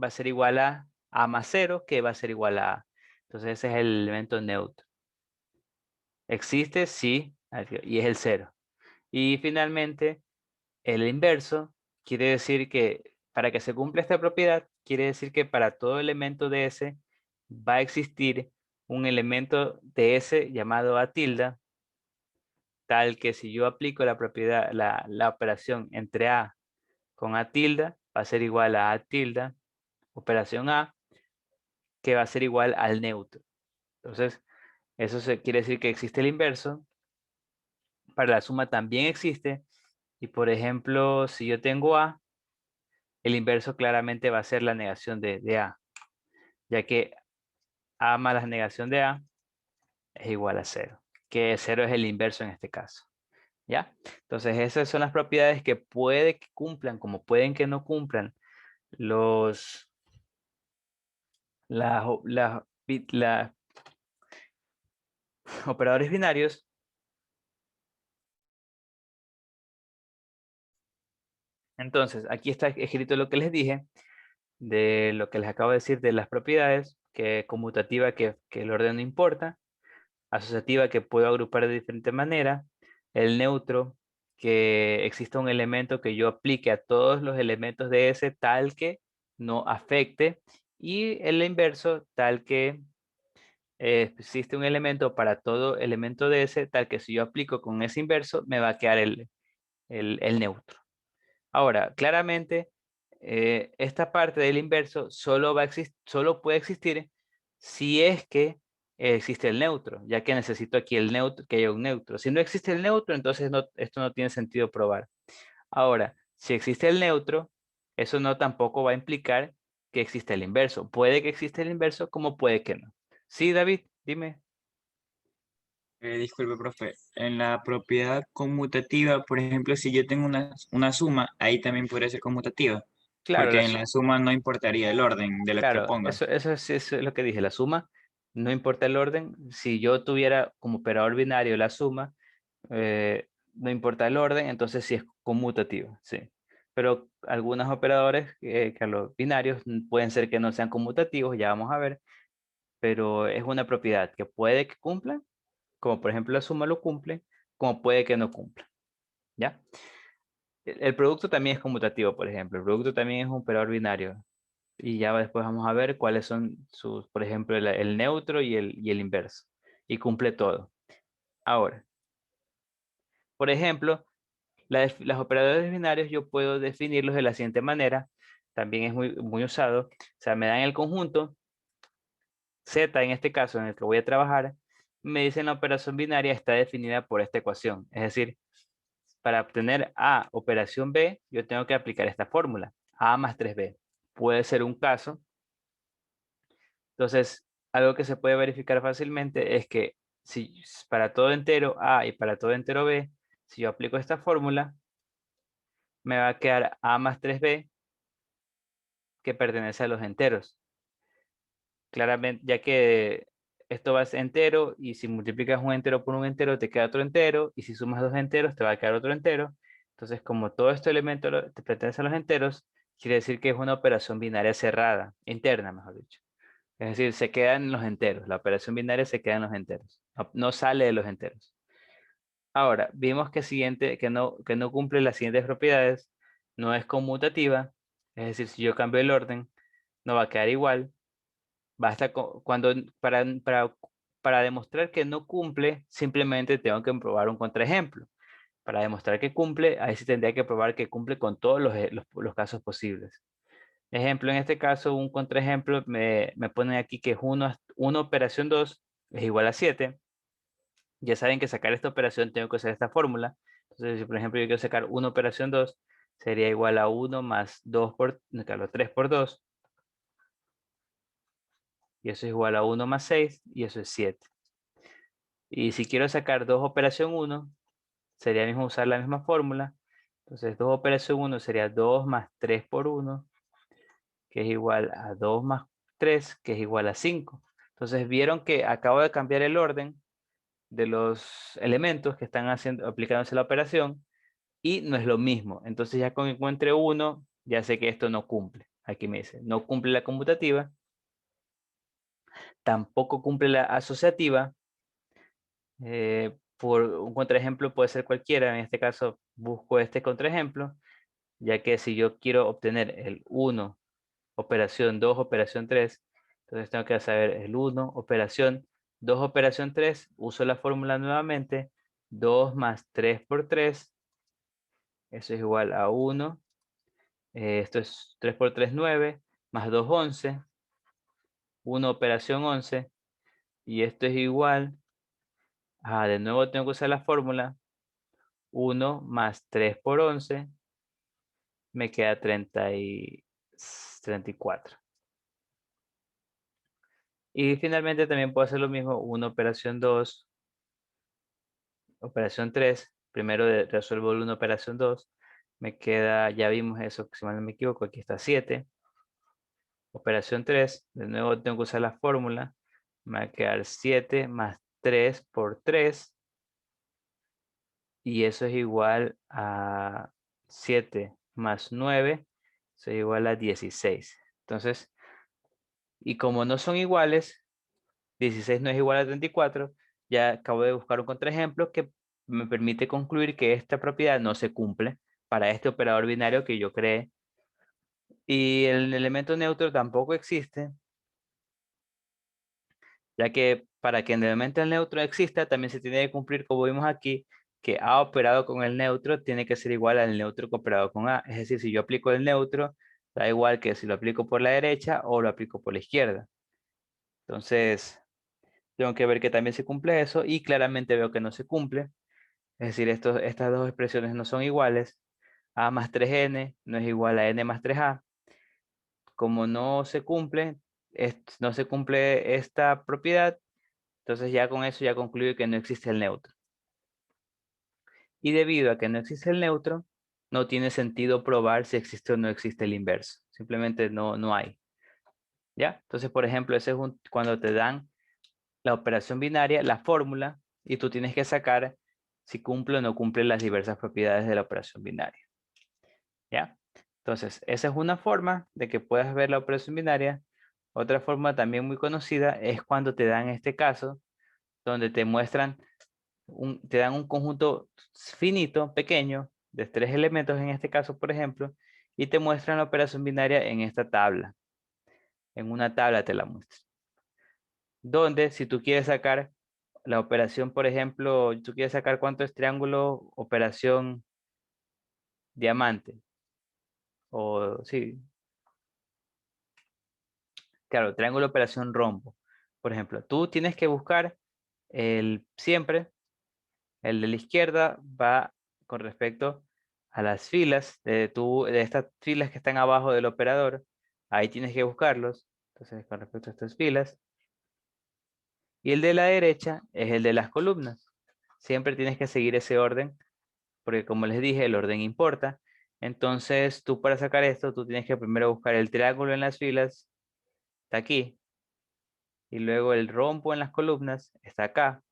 va a ser igual a A más 0, que va a ser igual a A. Entonces ese es el elemento neutro. ¿Existe? Sí, y es el 0. Y finalmente, el inverso quiere decir que para que se cumpla esta propiedad, quiere decir que para todo elemento de S va a existir un elemento de S llamado A tilde, tal que si yo aplico la propiedad, la operación entre A con A tilde, va a ser igual a tilde, operación A, que va a ser igual al neutro. Entonces, quiere decir que existe el inverso. Para la suma también existe. Y por ejemplo, si yo tengo A, el inverso claramente va a ser la negación de A, ya que A más la negación de A es igual a 0, que 0 es el inverso en este caso. ¿Ya? Entonces esas son las propiedades que puede que cumplan, como pueden que no cumplan los operadores binarios. Entonces, aquí está escrito lo que les dije, de lo que les acabo de decir de las propiedades, que conmutativa que el orden no importa, asociativa que puedo agrupar de diferente manera, el neutro que exista un elemento que yo aplique a todos los elementos de S tal que no afecte, y el inverso tal que existe un elemento para todo elemento de S tal que si yo aplico con ese inverso me va a quedar el neutro. Ahora, claramente, esta parte del inverso solo puede existir si es que existe el neutro, ya que necesito aquí el neutro, que haya un neutro. Si no existe el neutro, entonces esto no tiene sentido probar. Ahora, si existe el neutro, eso no tampoco va a implicar que existe el inverso. Puede que exista el inverso, como puede que no. Sí, David, dime. Disculpe, profe. En la propiedad conmutativa, por ejemplo, si yo tengo una suma, ahí también podría ser conmutativa, Claro, porque en la suma no importaría el orden de lo que claro, ponga. eso es lo que dije, la suma, no importa el orden, si yo tuviera como operador binario la suma, no importa el orden, entonces sí es conmutativa, sí. Pero algunos operadores que los binarios pueden ser que no sean conmutativos, ya vamos a ver, pero es una propiedad que puede que cumpla, como por ejemplo la suma lo cumple, como puede que no cumpla, ¿ya? El producto también es conmutativo, por ejemplo. El producto también es un operador binario. Y ya después vamos a ver cuáles son sus, por ejemplo, el neutro y el inverso. Y cumple todo. Ahora, por ejemplo, las operadores binarios yo puedo definirlos de la siguiente manera. También es muy usado. O sea, me dan el conjunto Z, en este caso en el que voy a trabajar. Me dicen la operación binaria está definida por esta ecuación. Es decir, para obtener A operación B, yo tengo que aplicar esta fórmula. A más 3B. Puede ser un caso. Entonces, algo que se puede verificar fácilmente es que si para todo entero A y para todo entero B, si yo aplico esta fórmula, me va a quedar A más 3B que pertenece a los enteros. Claramente, ya que esto va a ser entero y si multiplicas un entero por un entero te queda otro entero y si sumas dos enteros te va a quedar otro entero. Entonces, como todo este elemento te pertenece a los enteros, quiere decir que es una operación binaria cerrada, interna, mejor dicho. Es decir, se quedan en los enteros. La operación binaria se queda en los enteros. No sale de los enteros. Ahora, vimos que no cumple las siguientes propiedades. No es conmutativa. Es decir, si yo cambio el orden, no va a quedar igual. Basta para demostrar que no cumple, simplemente tengo que probar un contraejemplo. Para demostrar que cumple, ahí sí tendría que probar que cumple con todos los casos posibles. Ejemplo, en este caso, un contraejemplo, me ponen aquí que es 1 operación 2 es igual a 7. Ya saben que sacar esta operación tengo que usar esta fórmula. Entonces, si por ejemplo yo quiero sacar 1 operación 2, sería igual a 1 más 2 no, claro, 3 por 2. Y eso es igual a 1 más 6, y eso es 7. Y si quiero sacar 2 operación 1, sería mismo usar la misma fórmula. Entonces, 2 operación 1 sería 2 más 3 por 1, que es igual a 2 más 3, que es igual a 5. Entonces, vieron que acabo de cambiar el orden de los elementos que están aplicándose la operación y no es lo mismo. Entonces, ya con que encuentre uno, ya sé que esto no cumple. Aquí me dice, no cumple la conmutativa, tampoco cumple la asociativa. Por un contraejemplo puede ser cualquiera. En este caso, busco este contraejemplo, ya que si yo quiero obtener el 1, operación 2, operación 3, entonces tengo que saber el 1, operación 2, operación 3, uso la fórmula nuevamente, 2 más 3 por 3, eso es igual a 1, esto es 3 por 3, 9, más 2, 11, 1, operación 11, y esto es igual a, de nuevo tengo que usar la fórmula, 1 más 3 por 11, me queda 34. Y finalmente también puedo hacer lo mismo, 1 operación 2, operación 3, primero resuelvo el 1 operación 2, me queda, ya vimos eso, si mal no me equivoco, aquí está 7, operación 3, de nuevo tengo que usar la fórmula, me va a quedar 7 más 3 por 3, y eso es igual a 7 más 9, eso es igual a 16. Entonces, y como no son iguales, 16 no es igual a 34, ya acabo de buscar un contraejemplo que me permite concluir que esta propiedad no se cumple para este operador binario que yo creé. Y el elemento neutro tampoco existe, ya que para que el elemento neutro exista también se tiene que cumplir, como vimos aquí, que A operado con el neutro tiene que ser igual al neutro que operado con A. Es decir, si yo aplico el neutro, da igual que si lo aplico por la derecha o lo aplico por la izquierda. Entonces, tengo que ver que también se cumple eso y claramente veo que no se cumple. Es decir, estas dos expresiones no son iguales. A más 3n no es igual a n más 3a. Como no se cumple, no se cumple esta propiedad, entonces ya con eso ya concluyo que no existe el neutro. Y debido a que no existe el neutro, no tiene sentido probar si existe o no existe el inverso. Simplemente no hay. ¿Ya? Entonces, por ejemplo, ese es cuando te dan la operación binaria, la fórmula, y tú tienes que sacar si cumple o no cumple las diversas propiedades de la operación binaria. ¿Ya? Entonces, esa es una forma de que puedas ver la operación binaria. Otra forma también muy conocida es cuando te dan este caso, donde te muestran, te dan un conjunto finito, pequeño, de 3 elementos en este caso, por ejemplo, y te muestran la operación binaria en esta tabla. En una tabla te la muestran. Donde si tú quieres sacar la operación, por ejemplo, tú quieres sacar cuánto es triángulo, operación diamante. O sí, claro, triángulo, operación rombo. Por ejemplo, tú tienes que buscar siempre, el de la izquierda va con respecto a las filas de estas filas que están abajo del operador. Ahí tienes que buscarlos. Entonces, con respecto a estas filas. Y el de la derecha es el de las columnas. Siempre tienes que seguir ese orden, porque como les dije, el orden importa. Entonces, tú para sacar esto, tú tienes que primero buscar el triángulo en las filas, está aquí. Y luego el rombo en las columnas, está acá.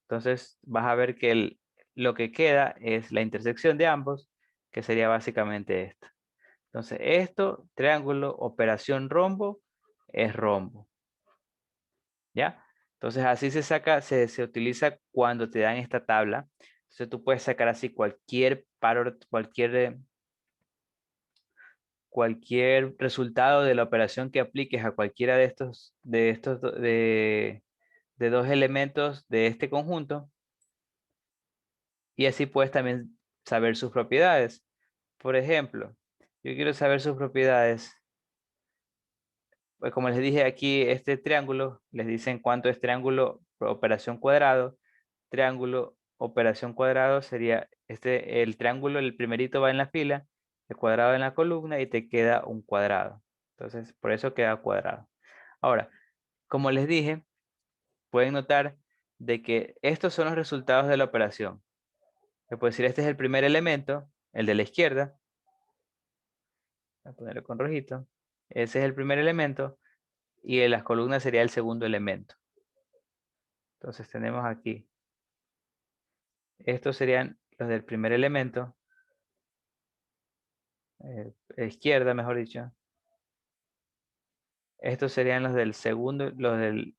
Entonces, vas a ver que lo que queda es la intersección de ambos, que sería básicamente esto. Entonces, esto, triángulo, operación rombo, es rombo. ¿Ya? Entonces, así se saca, se utiliza cuando te dan esta tabla. Entonces, tú puedes sacar así cualquier resultado de la operación que apliques a cualquiera de dos elementos de este conjunto. Y así puedes también saber sus propiedades. Por ejemplo, yo quiero saber sus propiedades. Pues como les dije aquí, este triángulo, les dicen cuánto es triángulo operación cuadrado. Triángulo operación cuadrado sería el triángulo, el primerito va en la fila, el cuadrado en la columna y te queda un cuadrado. Entonces, por eso queda cuadrado. Ahora, como les dije, pueden notar de que estos son los resultados de la operación. Le puedo decir, este es el primer elemento, el de la izquierda. Voy a ponerlo con rojito. Ese es el primer elemento y en las columnas sería el segundo elemento. Entonces tenemos aquí. Estos serían los del primer elemento. Izquierda, mejor dicho. Estos serían los del segundo, los del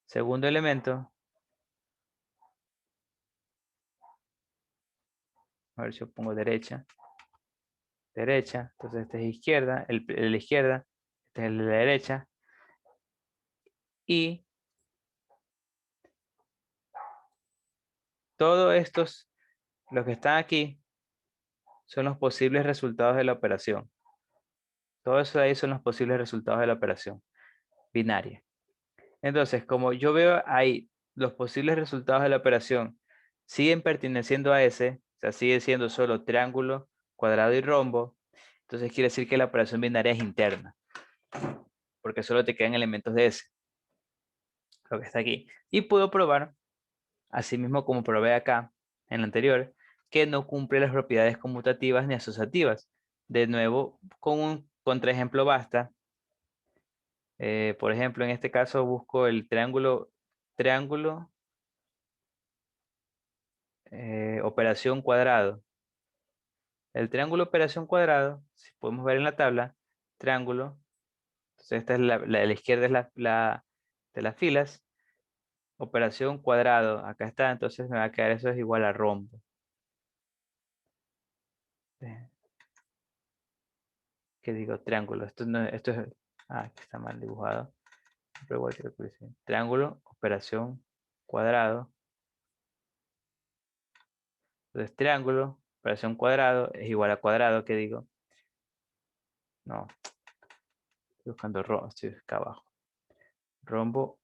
segundo elemento. A ver si yo pongo derecha. Derecha. Entonces este es izquierda, el de la izquierda. Este es el de la derecha. Y todos estos, los que están aquí, son los posibles resultados de la operación. Todo eso de ahí son los posibles resultados de la operación binaria. Entonces, como yo veo ahí los posibles resultados de la operación siguen perteneciendo a ese, o sea, sigue siendo solo triángulo, cuadrado y rombo, entonces quiere decir que la operación binaria es interna, porque solo te quedan elementos de ese, lo que está aquí. Y puedo probar, así mismo como probé acá, en la anterior, que no cumple las propiedades conmutativas ni asociativas. De nuevo, con un contraejemplo basta. Por ejemplo, en este caso busco el triángulo, operación cuadrado. El triángulo operación cuadrado, si podemos ver en la tabla, triángulo, entonces esta es la de la izquierda es de las filas, operación cuadrado, acá está, entonces me va a quedar eso es igual a rombo. ¿Qué digo? Triángulo, esto es, aquí está mal dibujado, pero igual quiero que dice. Triángulo, operación cuadrado, entonces triángulo, operación cuadrado es igual a cuadrado, ¿qué digo? No, estoy buscando rombo, estoy acá abajo. Rombo,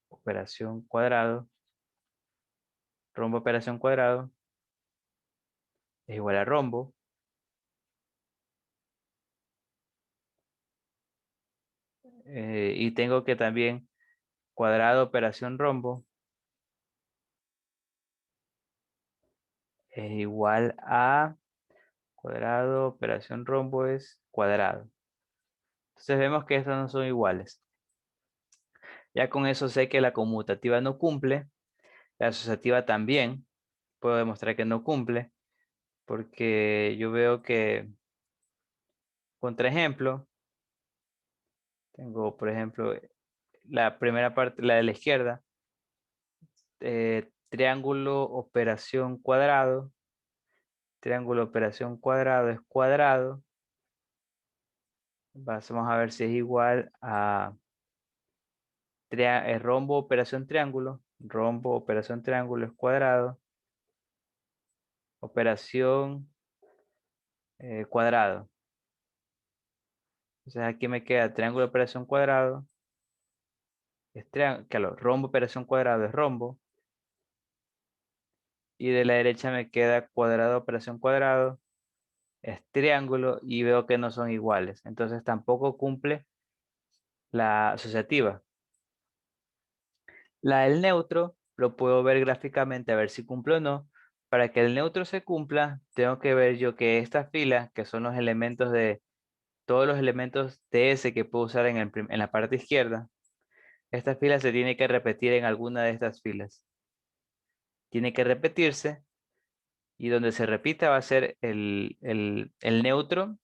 operación cuadrado, rombo operación cuadrado es igual a rombo. Y tengo que también cuadrado operación rombo es igual a cuadrado operación rombo es cuadrado. Entonces vemos que estos no son iguales. Ya con eso sé que la conmutativa no cumple, la asociativa también. Puedo demostrar que no cumple porque yo veo que, contraejemplo, Tengo, por ejemplo, la primera parte, la de la izquierda, triángulo operación cuadrado. Triángulo operación cuadrado es cuadrado. Vamos a ver si es igual a rombo operación triángulo. Rombo operación triángulo es cuadrado. Operación cuadrado. Entonces aquí me queda triángulo operación cuadrado. Es claro, rombo operación cuadrado es rombo. Y de la derecha me queda cuadrado operación cuadrado. Es triángulo y veo que no son iguales. Entonces tampoco cumple la asociativa. La del neutro lo puedo ver gráficamente a ver si cumple o no. Para que el neutro se cumpla, tengo que ver yo que esta fila, que son los elementos de todos los elementos TS que puedo usar en la parte izquierda, esta fila se tiene que repetir en alguna de estas filas. Tiene que repetirse y donde se repita va a ser el neutro,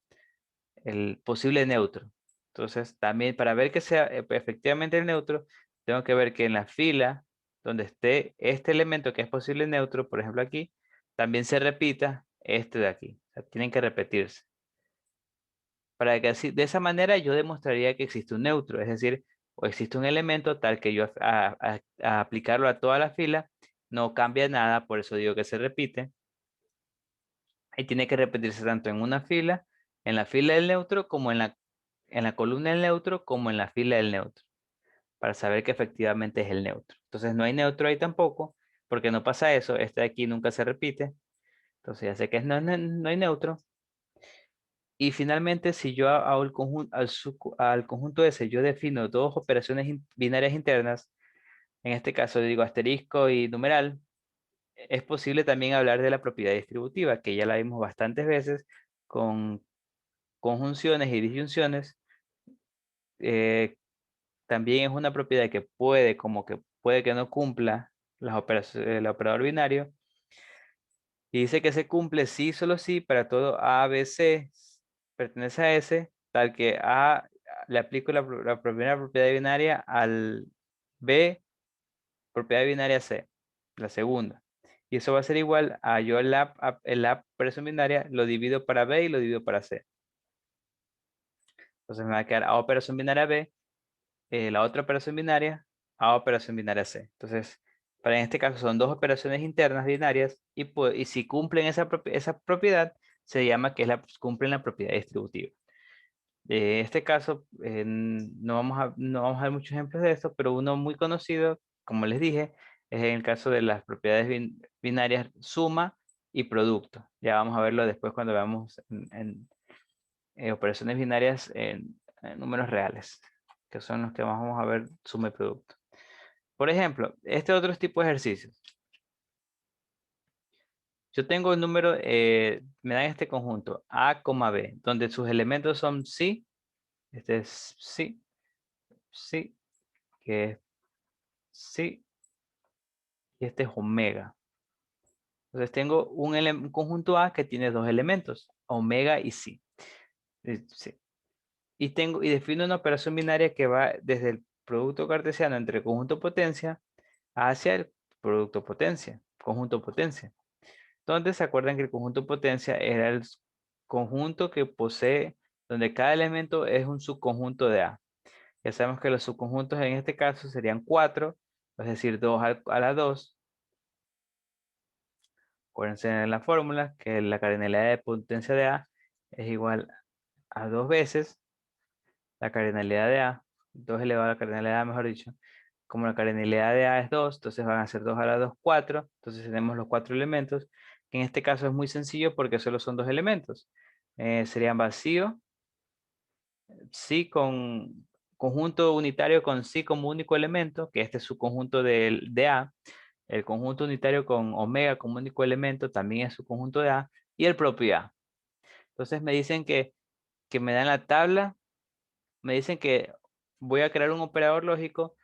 el posible neutro. Entonces, también para ver que sea efectivamente el neutro, tengo que ver que en la fila donde esté este elemento que es posible neutro, por ejemplo aquí, también se repita este de aquí. O sea, tienen que repetirse. Para que así, de esa manera yo demostraría que existe un neutro, es decir, o existe un elemento tal que yo a aplicarlo a toda la fila no cambia nada, por eso digo que se repite. Y tiene que repetirse tanto en una fila, en la fila del neutro, como en la columna del neutro, como en la fila del neutro, para saber que efectivamente es el neutro. Entonces no hay neutro ahí tampoco, porque no pasa eso, este de aquí nunca se repite. Entonces ya sé que no hay neutro. Y finalmente, si yo hago el conjunto, al conjunto ese, yo defino dos operaciones binarias internas, en este caso digo asterisco y numeral, es posible también hablar de la propiedad distributiva, que ya la vimos bastantes veces con conjunciones y disyunciones. También es una propiedad que puede que no cumpla el operador binario. Y dice que se cumple sí, solo sí, para todo A, B, C pertenece a S, tal que A le aplico la primera propiedad binaria al B, propiedad binaria C, la segunda. Y eso va a ser igual a yo la operación binaria lo divido para B y lo divido para C. Entonces me va a quedar A operación binaria B, la otra operación binaria, A operación binaria C. Entonces, en este caso son dos operaciones internas binarias y si cumplen esa propiedad, se llama que cumplen la propiedad distributiva. En este caso, no vamos a ver muchos ejemplos de esto, pero uno muy conocido, como les dije, es en el caso de las propiedades binarias suma y producto. Ya vamos a verlo después cuando veamos en operaciones binarias en números reales, que son los que vamos a ver suma y producto. Por ejemplo, este otro tipo de ejercicios. Yo tengo el número, me dan este conjunto A, B, donde sus elementos son sí, este es sí, sí, que es sí, y este es omega. Entonces tengo un conjunto A que tiene dos elementos, omega y sí. Sí. Y defino una operación binaria que va desde el producto cartesiano entre el conjunto potencia hacia el producto potencia, conjunto potencia. Donde se acuerdan que el conjunto potencia era el conjunto que posee, donde cada elemento es un subconjunto de A. Ya sabemos que los subconjuntos en este caso serían 4, es decir, 2 a la 2. Acuérdense en la fórmula que la cardinalidad de potencia de A es igual a 2 veces la cardinalidad de A, 2 elevado a la cardinalidad de A, mejor dicho. Como la cardinalidad de A es 2, entonces van a ser 2 a la 2, 4. Entonces tenemos los 4 elementos, que en este caso es muy sencillo porque solo son 2 elementos. Serían vacío, sí con conjunto unitario con sí como único elemento, que este es su conjunto de A. El conjunto unitario con omega como único elemento también es su conjunto de A. Y el propio A. Entonces me dicen que me dan la tabla, me dicen que voy a crear un operador lógico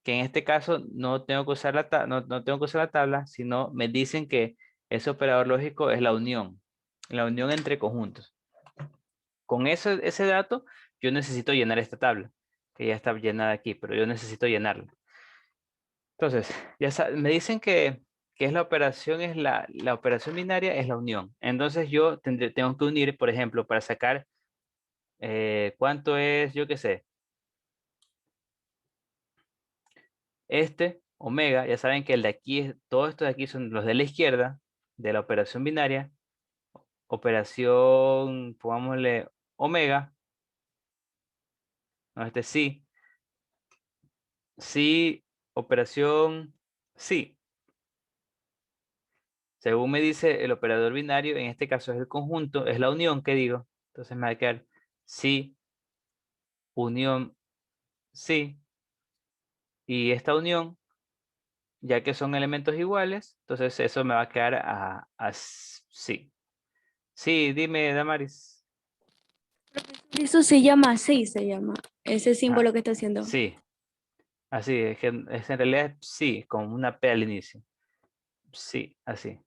que en este caso no tengo que usar no tengo que usar la tabla, sino me dicen que ese operador lógico es la unión entre conjuntos. Con ese dato, yo necesito llenar esta tabla. que ya está llenada aquí, pero yo necesito llenarla. Entonces, me dicen que es la operación, la operación binaria es la unión. Entonces yo tengo que unir, por ejemplo, para sacar cuánto es, yo qué sé, este omega, ya saben que el de aquí, todo esto de aquí son los de la izquierda, de la operación binaria, operación, pongámosle omega, no, este sí, sí, operación sí. Según me dice el operador binario, en este caso es el conjunto, es la unión que digo. Entonces me va a quedar sí, unión, sí. Y esta unión, ya que son elementos iguales, entonces eso me va a quedar a sí. Sí, dime, Damaris. Eso se llama así, se llama. Ese símbolo que está haciendo. Sí, así, es que en realidad sí, con una P al inicio. Sí, así.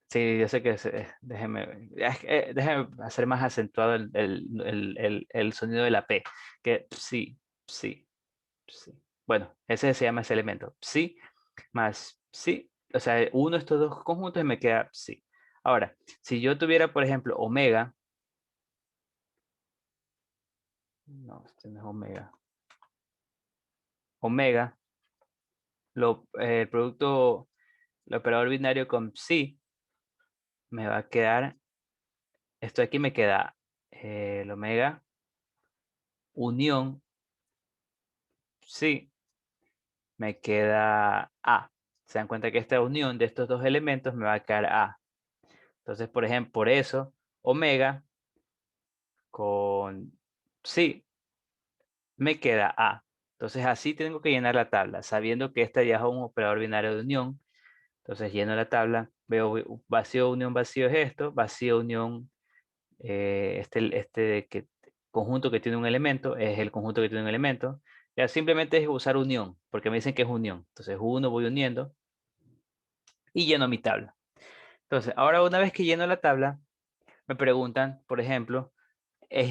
Sí, yo sé que déjeme, déjeme hacer más acentuado el sonido de la P, que sí, sí, sí. Bueno, ese se llama ese elemento. Sí, más sí. O sea, uno de estos dos conjuntos y me queda sí. Ahora, si yo tuviera, por ejemplo, omega. No, este no es omega. Omega, el producto, el operador binario con sí, me va a quedar, esto aquí me queda el omega, unión, sí, me queda A. Se dan cuenta que esta unión de estos dos elementos me va a quedar A. Entonces, por ejemplo, por eso, omega con sí me queda A. Entonces, así tengo que llenar la tabla, sabiendo que esta ya es un operador binario de unión. Entonces, lleno la tabla, veo vacío, unión, vacío es esto, vacío, unión, conjunto que tiene un elemento, es el conjunto que tiene un elemento. Ya simplemente es usar unión, porque me dicen que es unión. Entonces, uno voy uniendo y lleno mi tabla. Entonces, ahora una vez que lleno la tabla, me preguntan, por ejemplo,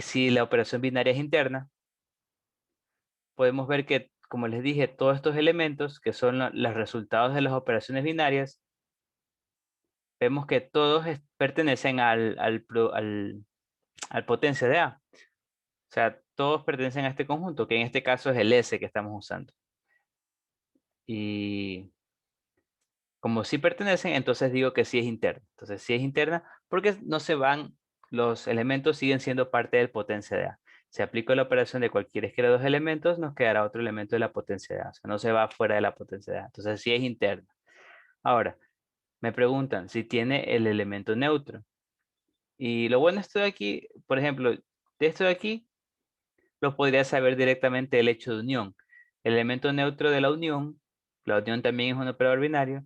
si la operación binaria es interna. Podemos ver que, como les dije, todos estos elementos, que son los resultados de las operaciones binarias, vemos que todos pertenecen al potencia de A. O sea, todos pertenecen a este conjunto, que en este caso es el S que estamos usando. Y como sí pertenecen, entonces digo que sí es interna. Entonces sí es interna porque no se van, los elementos siguen siendo parte del potencia de A. Si aplico la operación de cualquiera de los dos elementos, nos quedará otro elemento de la potencia de A. O sea, no se va fuera de la potencia de A. Entonces sí es interna. Ahora, me preguntan si tiene el elemento neutro. Y lo bueno de esto de aquí, por ejemplo, de esto de aquí, lo podría saber directamente el hecho de unión. El elemento neutro de la unión también es un operador binario,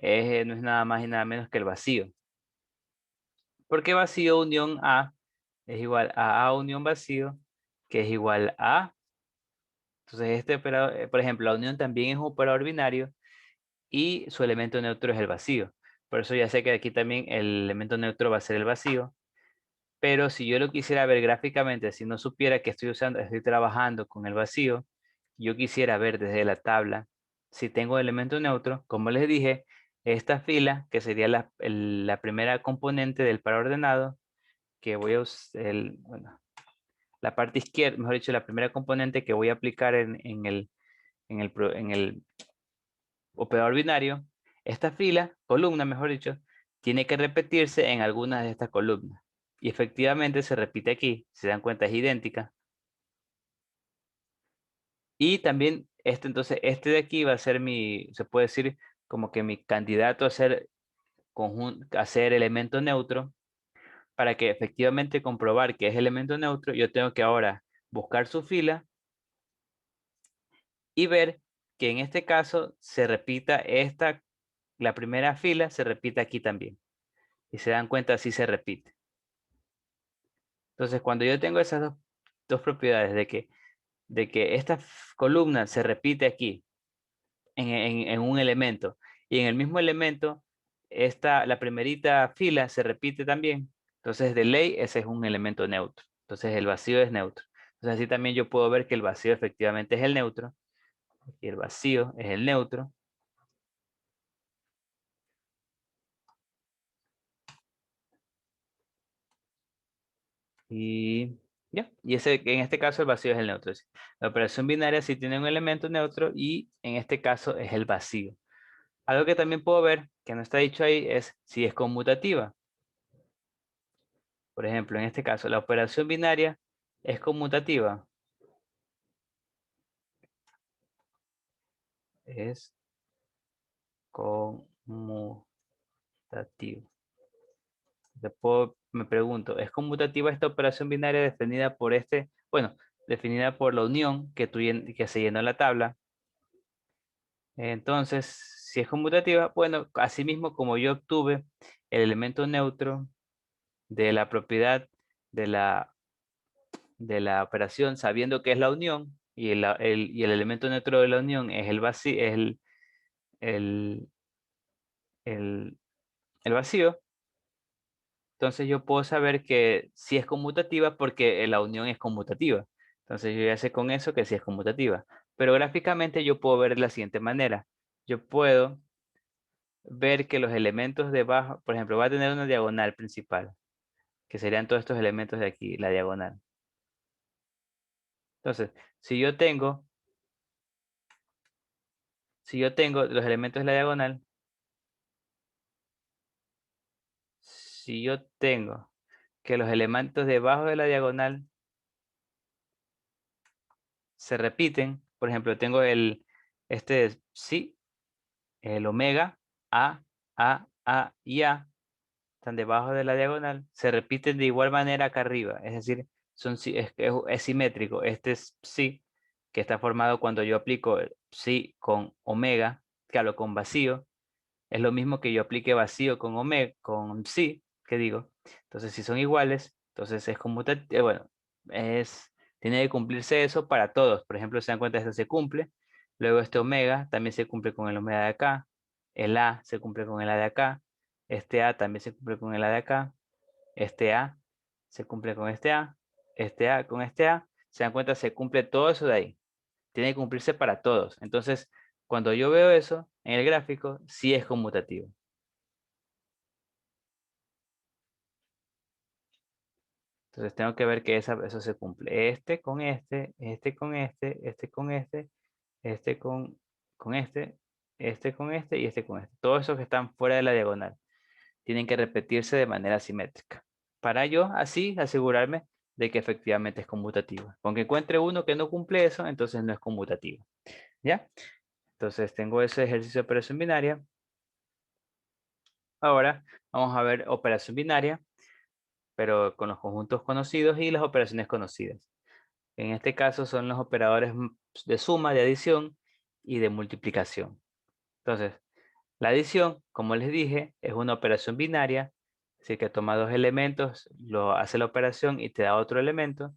no es nada más y nada menos que el vacío. Porque vacío unión A es igual a A unión vacío, que es igual a A. Entonces este operador, por ejemplo, la unión también es un operador binario y su elemento neutro es el vacío. Por eso ya sé que aquí también el elemento neutro va a ser el vacío. Pero si yo lo quisiera ver gráficamente, si no supiera que estoy trabajando con el vacío, yo quisiera ver desde la tabla si tengo elemento neutro, como les dije, esta fila, que sería la primera componente del par ordenado, que voy a usar, bueno, la parte izquierda, mejor dicho, la primera componente que voy a aplicar en el operador binario, esta fila, columna, mejor dicho, tiene que repetirse en algunas de estas columnas. Y efectivamente se repite aquí, si se dan cuenta es idéntica. Y también entonces este de aquí va a ser se puede decir como que mi candidato a ser elemento neutro. Para que efectivamente comprobar que es elemento neutro, yo tengo que ahora buscar su fila y ver que en este caso se repita la primera fila se repite aquí también. Y se dan cuenta, así se repite. Entonces, cuando yo tengo esas dos propiedades de que esta columna se repite aquí en un elemento y en el mismo elemento la primerita fila se repite también, entonces de ley ese es un elemento neutro. Entonces el vacío es neutro. Entonces así también yo puedo ver que el vacío efectivamente es el neutro. Y el vacío es el neutro. Y ya, y en este caso el vacío es el neutro. ¿Sí? La operación binaria sí tiene un elemento neutro y en este caso es el vacío. Algo que también puedo ver, que no está dicho ahí, es si es conmutativa. Por ejemplo, en este caso, la operación binaria es conmutativa. Es conmutativa. Después me pregunto, ¿es conmutativa esta operación binaria definida por bueno, definida por la unión que se llenó en la tabla? Entonces, si es conmutativa, bueno, asimismo como yo obtuve el elemento neutro de la propiedad de la operación sabiendo que es la unión y el elemento neutro de la unión es el vacío, el, el, el vacío, entonces yo puedo saber que si es conmutativa porque la unión es conmutativa. Entonces yo ya sé con eso que sí es conmutativa. Pero gráficamente yo puedo ver de la siguiente manera. Yo puedo ver que los elementos debajo, por ejemplo, va a tener una diagonal principal, que serían todos estos elementos de aquí, la diagonal. Entonces, si yo tengo los elementos de la diagonal, si yo tengo que los elementos debajo de la diagonal se repiten, por ejemplo, tengo este es psi, el omega, A y A, están debajo de la diagonal, se repiten de igual manera acá arriba, es decir, es simétrico. Este es psi, que está formado cuando yo aplico psi con omega, claro, con vacío, es lo mismo que yo aplique vacío con omega, con psi, que digo. Entonces, si son iguales, entonces es conmutativo, bueno, tiene que cumplirse eso para todos. Por ejemplo, se dan cuenta, esto se cumple. Luego este omega también se cumple con el omega de acá. El A se cumple con el A de acá. Este A también se cumple con el A de acá. Este A se cumple con este A. Este A con este A. Se dan cuenta, se cumple todo eso de ahí. Tiene que cumplirse para todos. Entonces, cuando yo veo eso en el gráfico, sí es conmutativo. Entonces tengo que ver que eso se cumple. Este con este, este con este, este con este, este con este con este y este con este. Todos esos que están fuera de la diagonal tienen que repetirse de manera simétrica. Para yo así asegurarme de que efectivamente es conmutativa. Aunque encuentre uno que no cumple eso, entonces no es conmutativa. ¿Ya? Entonces tengo ese ejercicio de operación binaria. Ahora vamos a ver operación binaria, pero con los conjuntos conocidos y las operaciones conocidas. En este caso son los operadores de suma, de adición y de multiplicación. Entonces, la adición, como les dije, es una operación binaria, es decir, que toma dos elementos, lo hace la operación y te da otro elemento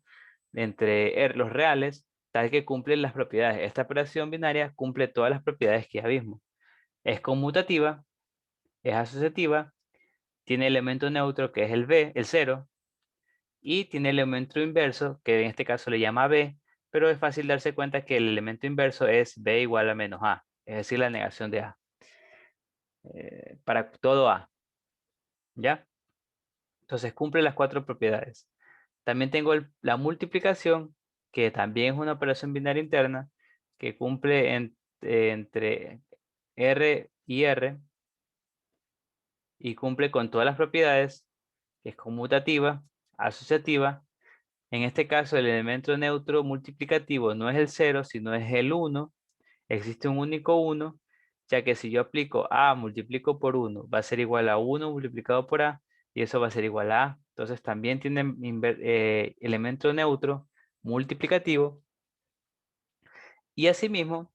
entre los reales, tal que cumplen las propiedades. Esta operación binaria cumple todas las propiedades que ya vimos. Es conmutativa, es asociativa, tiene elemento neutro que es el 0, y tiene el elemento inverso, que en este caso le llama b, pero es fácil darse cuenta que el elemento inverso es b igual a menos a, es decir, la negación de a. Para todo a, ¿ya? Entonces cumple las cuatro propiedades. También tengo la multiplicación, que también es una operación binaria interna, que cumple entre R y R, y cumple con todas las propiedades, que es conmutativa, asociativa. En este caso, el elemento neutro multiplicativo no es el 0, sino es el 1. Existe un único 1, ya que si yo aplico A multiplico por 1, va a ser igual a 1 multiplicado por A, y eso va a ser igual a A. Entonces también tiene elemento neutro multiplicativo, y asimismo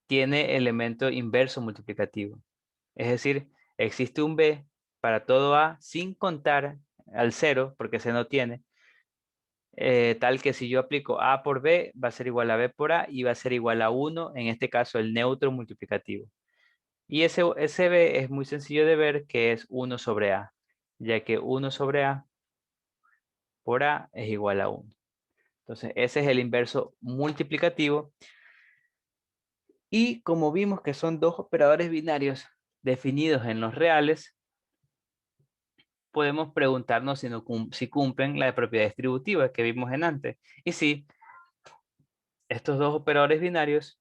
tiene elemento inverso multiplicativo. Es decir, existe un B para todo A sin contar al 0, porque ese no tiene. Tal que si yo aplico A por B, va a ser igual a B por A y va a ser igual a 1, en este caso el neutro multiplicativo. Y ese B es muy sencillo de ver que es 1 sobre A, ya que 1 sobre A por A es igual a 1. Entonces, ese es el inverso multiplicativo. Y como vimos que son dos operadores binarios definidos en los reales, podemos preguntarnos si cumplen la propiedad distributiva que vimos en antes. Y sí, estos dos operadores binarios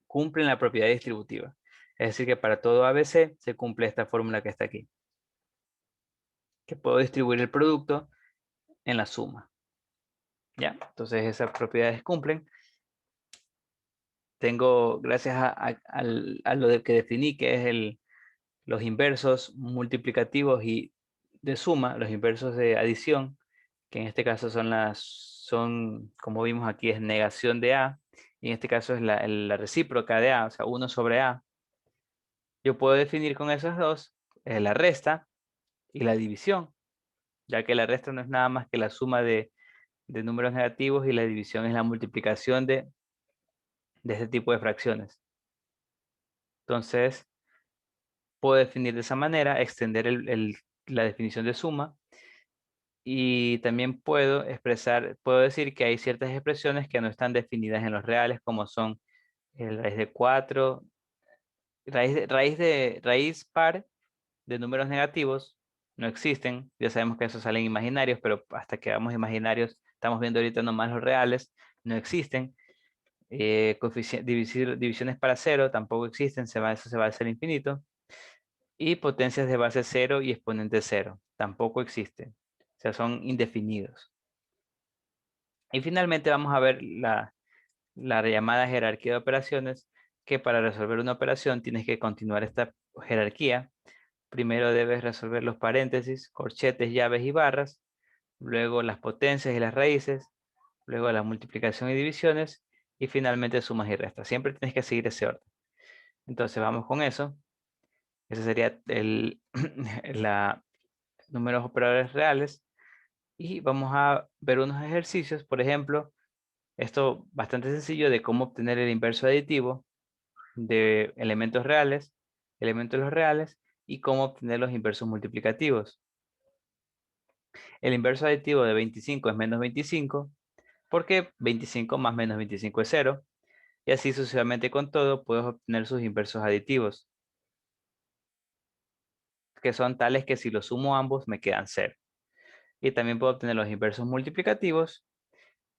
cumplen la propiedad distributiva. Es decir, que para todo ABC se cumple esta fórmula que está aquí. Que puedo distribuir el producto en la suma. ¿Ya? Entonces esas propiedades cumplen. Tengo, gracias a lo que definí, que es los inversos multiplicativos y de suma, los inversos de adición, que en este caso son, como vimos aquí, es negación de A, y en este caso es la recíproca de A, o sea, 1 sobre A. Yo puedo definir con esos dos la resta y la división, ya que la resta no es nada más que la suma de números negativos y la división es la multiplicación de este tipo de fracciones. Entonces, puedo definir de esa manera, extender la definición de suma, y también puedo decir que hay ciertas expresiones que no están definidas en los reales, como son el raíz de 4, raíz par de números negativos, no existen. Ya sabemos que esos salen imaginarios, pero hasta que hagamos imaginarios, estamos viendo ahorita nomás los reales, no existen. Divisiones para cero tampoco existen, eso se va a hacer infinito. Y potencias de base 0 y exponente 0 tampoco existen, o sea, son indefinidos. Y finalmente vamos a ver la llamada jerarquía de operaciones, que para resolver una operación tienes que continuar esta jerarquía. Primero debes resolver los paréntesis, corchetes, llaves y barras, luego las potencias y las raíces, luego la multiplicación y divisiones, y finalmente sumas y restas. Siempre tienes que seguir ese orden. Entonces vamos con eso. Ese sería la números operadores reales. Y vamos a ver unos ejercicios, por ejemplo, esto bastante sencillo de cómo obtener el inverso aditivo de elementos reales, elementos de los reales, y cómo obtener los inversos multiplicativos. El inverso aditivo de 25 es menos 25, porque 25 más menos 25 es 0, y así sucesivamente con todo puedes obtener sus inversos aditivos, que son tales que si los sumo ambos me quedan 0. Y también puedo obtener los inversos multiplicativos,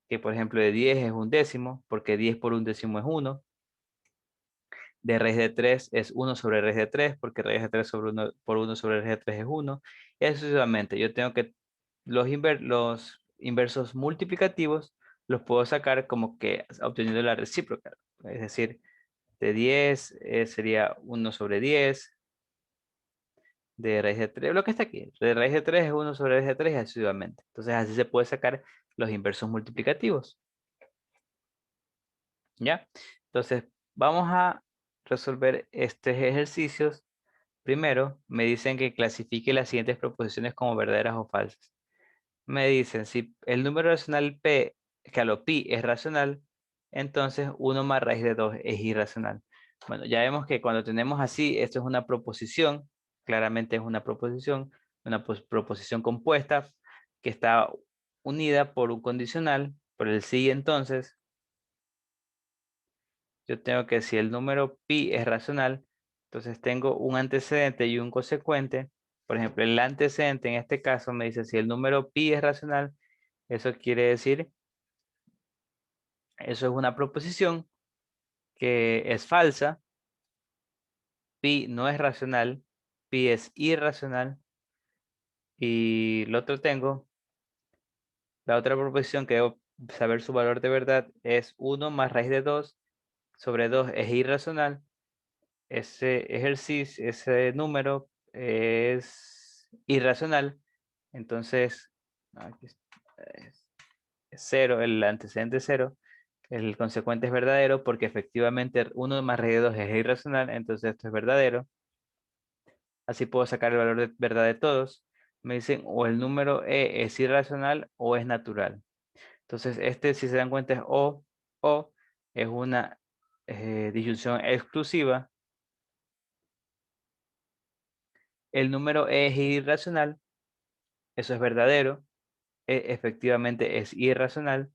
que por ejemplo de 10 es un décimo, porque 10 por un décimo es 1. De raíz de 3 es 1 sobre raíz de 3, porque raíz de 3 sobre 1 por 1 sobre raíz de 3 es 1. Y así sucesivamente. Yo tengo que los inversos multiplicativos los puedo sacar como que obteniendo la recíproca. Es decir, de 10 sería 1 sobre 10. De raíz de 3, lo que está aquí. De raíz de 3 es 1 sobre raíz de 3 y así sucesivamente. Entonces así se puede sacar los inversos multiplicativos. ¿Ya? Entonces vamos a resolver estos ejercicios. Primero, me dicen que clasifique las siguientes proposiciones como verdaderas o falsas. Me dicen, si el número racional P, que a lo pi es racional, entonces 1 más raíz de 2 es irracional. Bueno, ya vemos que cuando tenemos así, esto es una proposición, claramente es una proposición compuesta que está unida por un condicional, por el sí entonces. Yo tengo que si el número pi es racional, entonces tengo un antecedente y un consecuente. Por ejemplo, el antecedente en este caso me dice si el número pi es racional, eso quiere decir, eso es una proposición que es falsa. Pi no es racional, pi es irracional. Y lo otro tengo, la otra proposición que debo saber su valor de verdad es 1 más raíz de 2 sobre 2 es irracional. Ese ejercicio, ese número es irracional, entonces aquí es 0, el antecedente es 0, el consecuente es verdadero porque efectivamente 1 más raíz de 2 es irracional, entonces esto es verdadero. Así puedo sacar el valor de verdad de todos. Me dicen o el número E es irracional o es natural. Entonces este, si se dan cuenta, es o es una disyunción exclusiva. El número E es irracional, eso es verdadero, efectivamente es irracional.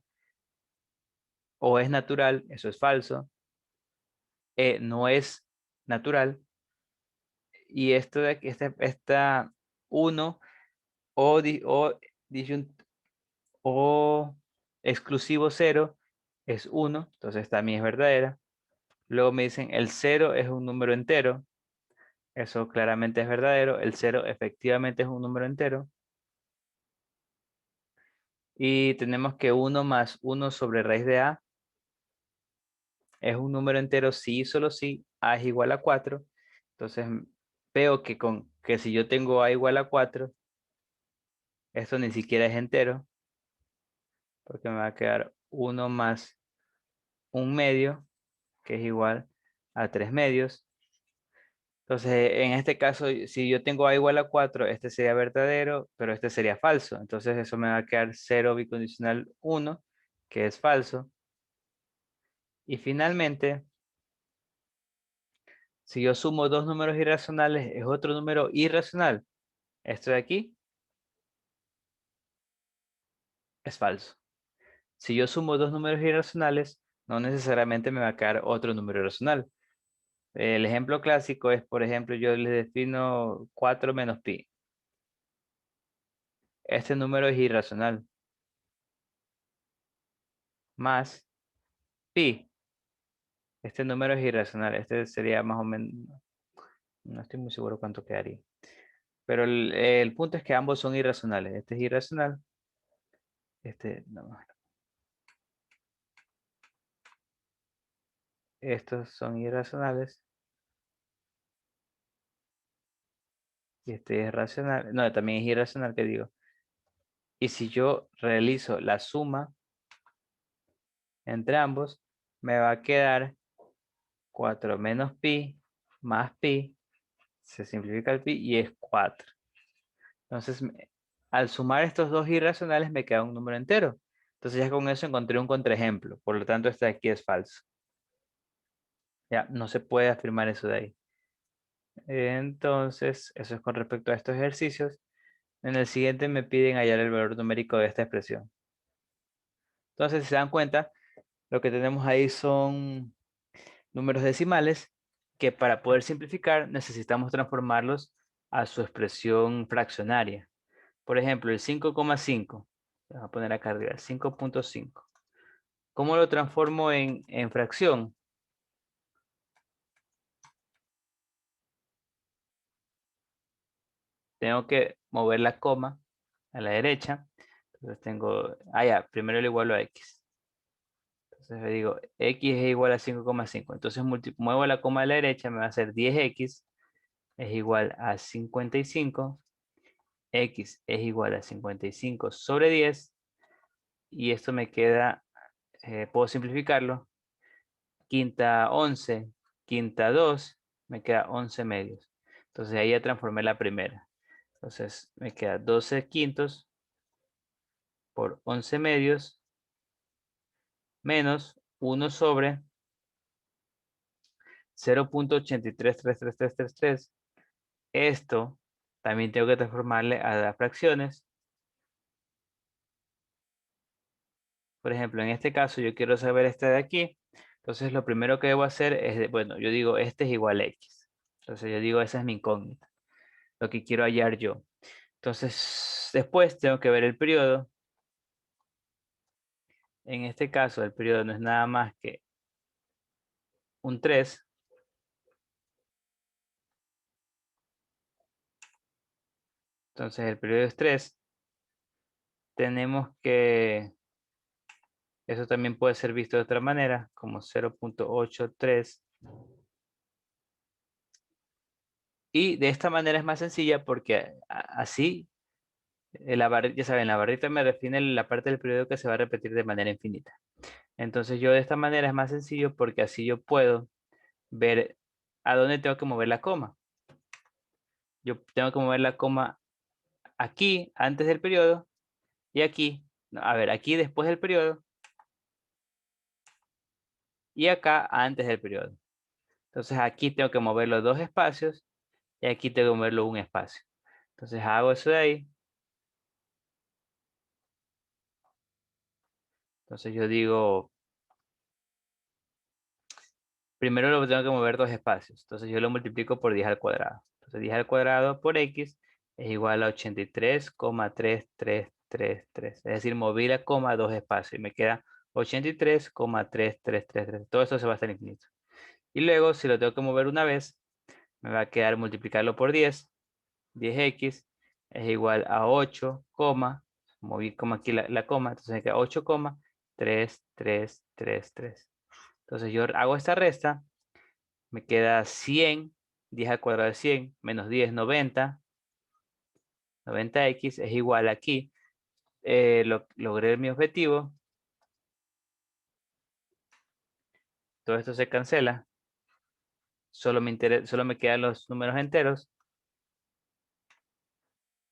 O es natural, eso es falso. No es natural. Y esto de aquí, esta 1 o, o exclusivo 0 es 1, entonces también es verdadera. Luego me dicen el 0 es un número entero. Eso claramente es verdadero. El 0 efectivamente es un número entero. Y tenemos que 1 más 1 sobre raíz de a es un número entero sí y solo si a es igual a 4. Entonces veo que si yo tengo a igual a 4, esto ni siquiera es entero, porque me va a quedar 1 más un medio, que es igual a 3 medios. Entonces, en este caso, si yo tengo a igual a 4, este sería verdadero, pero este sería falso. Entonces, eso me va a quedar 0 bicondicional 1, que es falso. Y finalmente, si yo sumo dos números irracionales, es otro número irracional. Esto de aquí es falso. Si yo sumo dos números irracionales, no necesariamente me va a quedar otro número irracional. El ejemplo clásico es, por ejemplo, yo les defino 4 menos pi. Este número es irracional. Más pi. Este número es irracional. Este sería más o menos, no estoy muy seguro cuánto quedaría. Pero el punto es que ambos son irracionales. Este es irracional. Este, no. Estos son irracionales. Y este es racional. No, también es irracional, que digo. Y si yo realizo la suma entre ambos, me va a quedar 4 menos pi más pi. Se simplifica el pi y es 4. Entonces, al sumar estos dos irracionales me queda un número entero. Entonces ya con eso encontré un contraejemplo. Por lo tanto, este de aquí es falso. Ya, no se puede afirmar eso de ahí. Entonces, eso es con respecto a estos ejercicios. En el siguiente me piden hallar el valor numérico de esta expresión. Entonces, si se dan cuenta, lo que tenemos ahí son números decimales que para poder simplificar necesitamos transformarlos a su expresión fraccionaria. Por ejemplo, el 5,5. Vamos a poner acá arriba, 5.5. ¿Cómo lo transformo en fracción? Tengo que mover la coma a la derecha. Entonces tengo, ya, primero le igualo a x. Entonces le digo, x es igual a 5,5. Entonces muevo la coma a la derecha, me va a hacer 10x es igual a 55. X es igual a 55 sobre 10. Y esto me queda, puedo simplificarlo. Quinta 11, quinta 2, me queda 11 medios. Entonces ahí ya transformé la primera. Entonces me queda 12 quintos por 11 medios menos 1 sobre 0.833333. Esto también tengo que transformarle a las fracciones. Por ejemplo, en este caso yo quiero saber este de aquí. Entonces lo primero que debo hacer es, bueno, yo digo este es igual a x. Entonces yo digo esa es mi incógnita. Lo que quiero hallar yo. Entonces después tengo que ver el periodo. En este caso el periodo no es nada más que un 3. Entonces el periodo es 3. Tenemos que, eso también puede ser visto de otra manera, como 0.83. Y de esta manera es más sencilla porque así, ya saben, la barrita me define la parte del periodo que se va a repetir de manera infinita. Entonces yo de esta manera es más sencillo porque así yo puedo ver a dónde tengo que mover la coma. Yo tengo que mover la coma aquí antes del periodo y aquí, no, a ver, aquí después del periodo y acá antes del periodo. Entonces aquí tengo que mover los dos espacios y aquí tengo que moverlo un espacio. Entonces hago eso de ahí. Entonces yo digo, primero lo tengo que mover dos espacios. Entonces yo lo multiplico por 10 al cuadrado. Entonces 10 al cuadrado por x es igual a 83,3333. Es decir, moví la coma dos espacios y me queda 83,3333. Todo eso se va a estar infinito. Y luego, si lo tengo que mover una vez, me va a quedar multiplicarlo por 10. 10x es igual a 8, moví como aquí la coma, entonces me queda 8,3333. Entonces yo hago esta resta, me queda 100, 10 al cuadrado de 100, menos 10, 90. 90x es igual aquí. Logré mi objetivo. Todo esto se cancela. Solo me quedan los números enteros.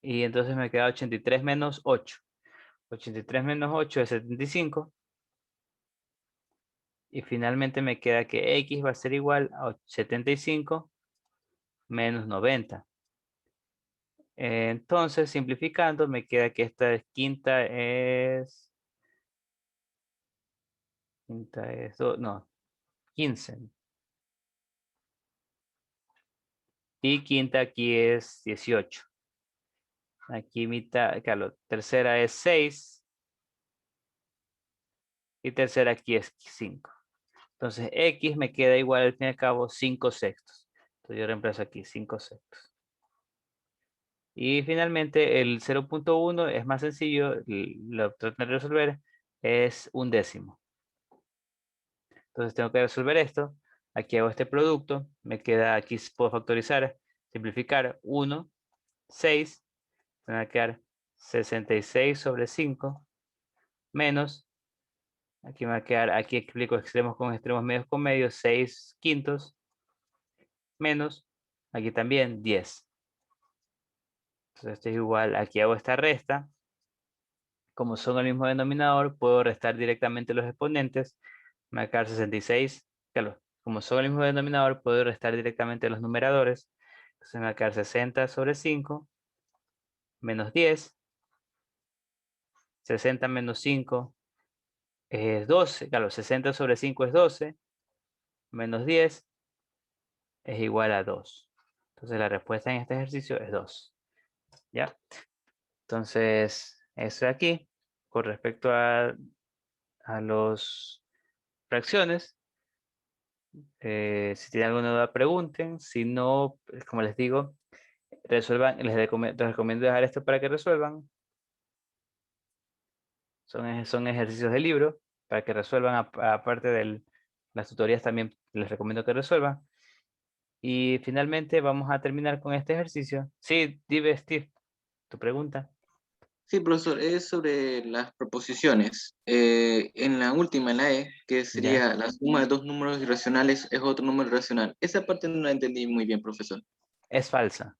Y entonces me queda 83 menos 8. 83 menos 8 es 75. Y finalmente me queda que x va a ser igual a 75 menos 90. Entonces, simplificando, me queda que esta quinta es... Quinta es... no, 15. Y quinta aquí es 18. Aquí mitad, claro, tercera es 6. Y tercera aquí es 5. Entonces, x me queda igual al fin y al cabo 5 sextos. Entonces, yo reemplazo aquí 5 sextos. Y finalmente, el 0.1 es más sencillo. Lo trato de resolver. Es un décimo. Entonces, tengo que resolver esto. Aquí hago este producto. Me queda, aquí puedo factorizar, simplificar 1, 6. Me va a quedar 66 sobre 5 menos, aquí me va a quedar, aquí explico extremos con extremos, medios con medios, 6 quintos menos, aquí también 10. Entonces esto es igual, aquí hago esta resta. Como son el mismo denominador, puedo restar directamente los exponentes. Me va a quedar 66, claro, como son el mismo denominador, puedo restar directamente los numeradores. Entonces me va a quedar 60 sobre 5 menos 10. 60 menos 5 es 12, claro, 60 sobre 5 es 12, menos 10 es igual a 2. Entonces la respuesta en este ejercicio es 2. ¿Ya? Entonces, eso de aquí, con respecto a las fracciones, si tienen alguna duda pregunten, si no, como les digo, resuelvan, les recomiendo dejar esto para que resuelvan. Son ejercicios de libro, para que resuelvan, aparte de las tutorías también les recomiendo que resuelvan. Y finalmente vamos a terminar con este ejercicio. Sí, dime, Steve, tu pregunta. Sí, profesor, es sobre las proposiciones. En la última, en la E, que sería la suma de dos números irracionales es otro número irracional. Esa parte no la entendí muy bien, profesor. Es falsa.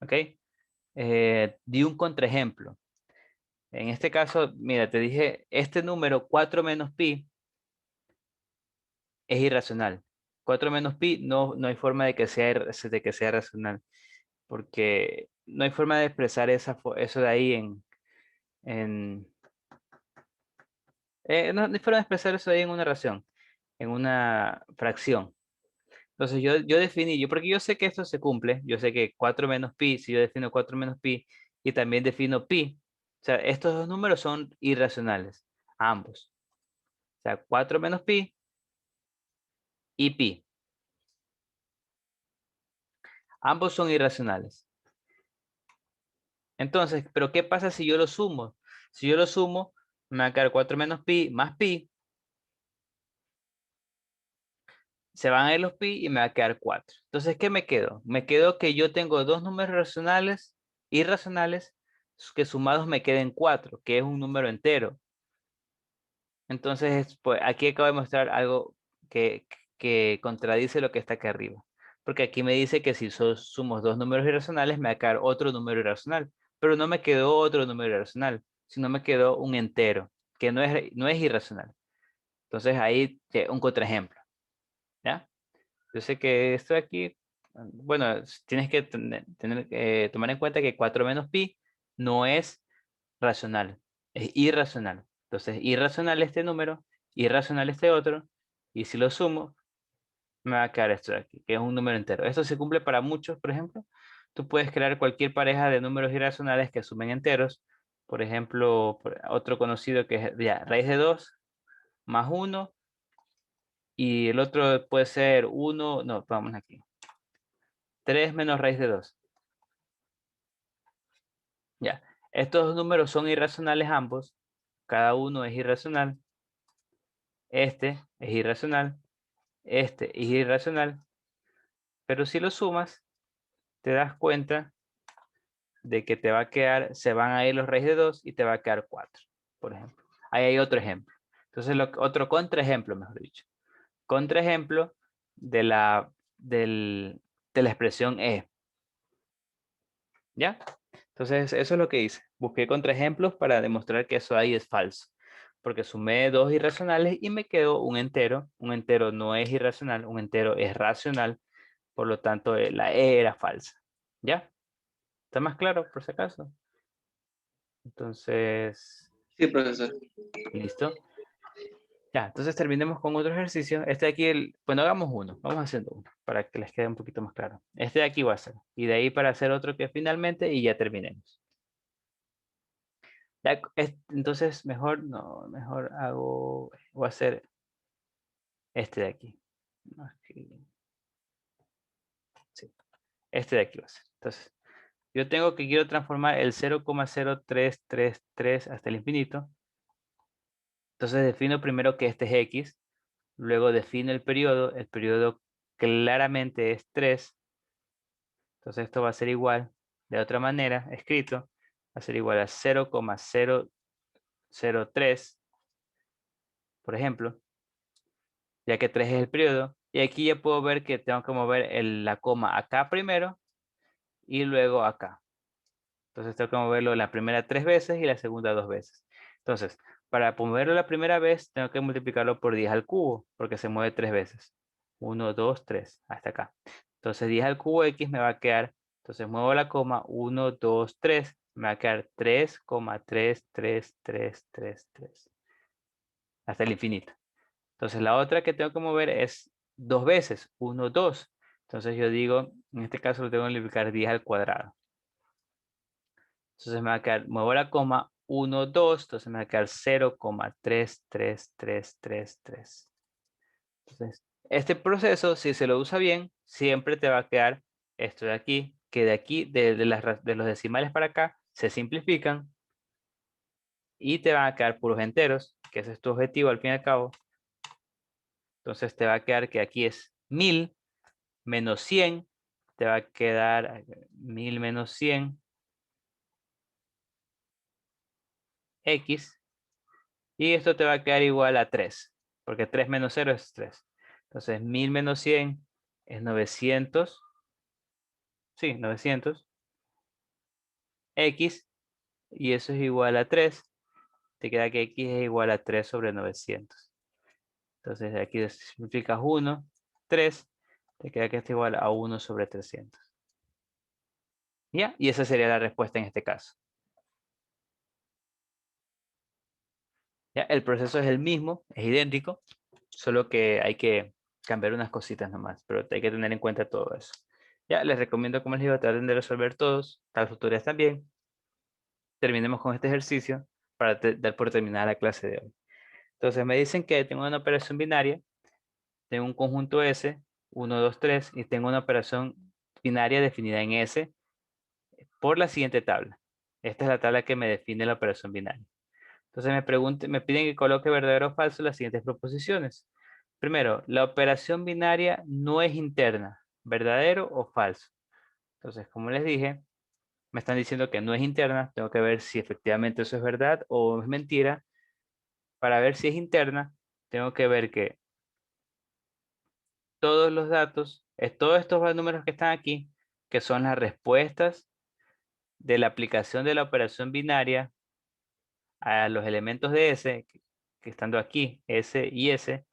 ¿Ok? Di un contraejemplo. En este caso, mira, te dije, este número 4 menos pi es irracional. 4 menos pi no hay forma de que sea racional. Porque no hay forma de expresar eso de ahí no hay forma de expresar eso de ahí en una ración, en una fracción. Entonces yo definí, porque yo sé que esto se cumple, yo sé que 4 menos pi, si yo defino 4 menos pi y también defino pi, o sea, estos dos números son irracionales, ambos. O sea, 4 menos pi y pi. Ambos son irracionales. Entonces, ¿pero qué pasa si yo lo sumo? Si yo lo sumo, me va a quedar 4 menos pi más pi. Se van a ir los pi y me va a quedar 4. Entonces, ¿qué me quedo? Me quedo que yo tengo dos números irracionales, que sumados me queden 4, que es un número entero. Entonces, pues, aquí acabo de mostrar algo que contradice lo que está aquí arriba. Porque aquí me dice que si sumo dos números irracionales, me va a quedar otro número irracional. Pero no me quedó otro número irracional, sino me quedó un entero, que no es irracional. Entonces, ahí un contraejemplo. ¿Ya? Yo sé que esto de aquí, bueno, tienes que tomar en cuenta que 4 menos pi no es racional, es irracional. Entonces, irracional este número, irracional este otro, y si lo sumo, me va a quedar esto de aquí, que es un número entero. Esto se cumple para muchos, por ejemplo. Tú puedes crear cualquier pareja de números irracionales que sumen enteros. Por ejemplo, otro conocido que es ya, raíz de 2 más 1, y el otro puede ser 1, no, vamos aquí. 3 menos raíz de 2. Ya, estos números son irracionales ambos. Cada uno es irracional. Este es irracional. Este es irracional. Pero si lo sumas, te das cuenta de que te va a quedar, se van a ir los raíz de 2 y te va a quedar 4, por ejemplo. Ahí hay otro ejemplo. Entonces, otro contraejemplo, mejor dicho. Contraejemplo de de la expresión E. ¿Ya? Entonces, eso es lo que hice. Busqué contraejemplos para demostrar que eso ahí es falso. Porque sumé dos irracionales y me quedó un entero. Un entero no es irracional, un entero es racional. Por lo tanto, la E era falsa. ¿Ya? ¿Está más claro, por si acaso? Entonces, Sí, profesor. listo. Ya, entonces terminemos con otro ejercicio. Este de aquí, bueno, hagamos uno. Vamos haciendo uno para que les quede un poquito más claro. Este de aquí va a ser. Y de ahí para hacer otro que finalmente y ya terminemos. Entonces, mejor, no, mejor voy a hacer este de aquí. Sí, este de aquí va a ser. Entonces, yo quiero transformar el 0,0333 hasta el infinito. Entonces defino primero que este es x, luego defino el periodo claramente es 3, entonces esto va a ser igual, de otra manera, escrito, va a ser igual a 0,003, por ejemplo, ya que 3 es el periodo, y aquí ya puedo ver que tengo que mover la coma acá primero, y luego acá. Entonces tengo que moverlo la primera 3 veces y la segunda 2 veces. Entonces, para moverlo la primera vez, tengo que multiplicarlo por 10 al cubo, porque se mueve 3 veces. 1, 2, 3, hasta acá. Entonces 10 al cubo x me va a quedar, entonces muevo la coma, 1, 2, 3, me va a quedar 3,33333, hasta el infinito. Entonces la otra que tengo que mover es 2 veces, 1, 2. Entonces yo digo, en este caso lo tengo que multiplicar 10 al cuadrado. Entonces me va a quedar, muevo la coma, 1, 2, entonces me va a quedar 0,33333. Entonces, este proceso, si se lo usa bien, siempre te va a quedar esto de aquí, que de aquí, de los decimales para acá, se simplifican y te van a quedar puros enteros, que ese es tu objetivo al fin y al cabo. Entonces te va a quedar que aquí es 1000 menos 100, te va a quedar 1000 menos 100 x, y esto te va a quedar igual a 3, porque 3 menos 0 es 3. Entonces 1000 menos 100 es 900, sí, 900 x, y eso es igual a 3. Te queda que x es igual a 3 sobre 900. Entonces de aquí simplificas 1, 3, te queda que esto es igual a 1 sobre 300. ¿Ya? Y esa sería la respuesta en este caso. ¿Ya? El proceso es el mismo, es idéntico, solo que hay que cambiar unas cositas nomás, pero hay que tener en cuenta todo eso. Ya, les recomiendo, como les digo, traten de resolver todos, tal futuras también. Terminemos con este ejercicio para dar por terminada la clase de hoy. Entonces me dicen que tengo una operación binaria, tengo un conjunto S, 1, 2, 3, y tengo una operación binaria definida en S por la siguiente tabla. Esta es la tabla que me define la operación binaria. Entonces me piden que coloque verdadero o falso las siguientes proposiciones. Primero, la operación binaria no es interna, verdadero o falso. Entonces, como les dije, me están diciendo que no es interna, tengo que ver si efectivamente eso es verdad o es mentira. Para ver si es interna, tengo que ver que todos los datos, todos estos números que están aquí, que son las respuestas de la aplicación de la operación binaria a los elementos de S, que estando aquí, S y S,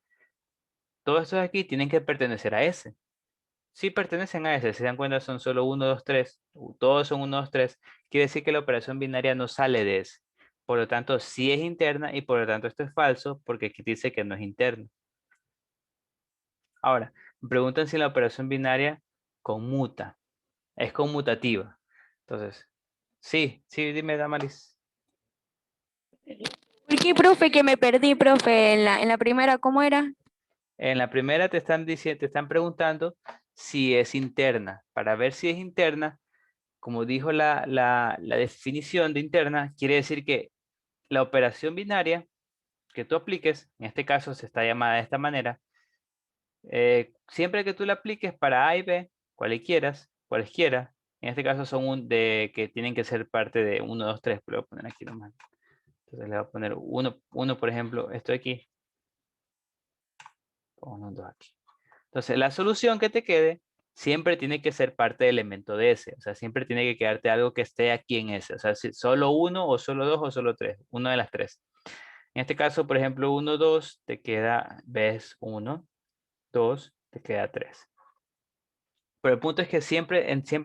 todos estos aquí tienen que pertenecer a S. Si pertenecen a S, si se dan cuenta son solo 1, 2, 3, todos son 1, 2, 3, quiere decir que la operación binaria no sale de S. Por lo tanto, sí es interna y por lo tanto esto es falso porque aquí dice que no es interna. Ahora, me preguntan si la operación binaria conmuta. Es conmutativa. Entonces, sí, dime, Damaris. ¿Por qué, profe, que me perdí, profe, en la primera, ¿cómo era? En la primera te están diciendo, te están preguntando si es interna. Para ver si es interna, como dijo la definición de interna, quiere decir que la operación binaria que tú apliques, en este caso se está llamada de esta manera, siempre que tú la apliques para A y B, cualesquiera, en este caso son de que tienen que ser parte de 1, 2, 3, pero lo voy a poner aquí nomás. Entonces le voy a poner 1, por ejemplo, esto aquí. 1, 2 aquí. Entonces la solución que te quede siempre tiene que ser parte del elemento de S. O sea, siempre tiene que quedarte algo que esté aquí en S. O sea, si solo 1 o solo 2 o solo 3. Una de las tres. En este caso, por ejemplo, 1, 2, te queda, ves 1, 2, te queda 3. Pero el punto es que siempre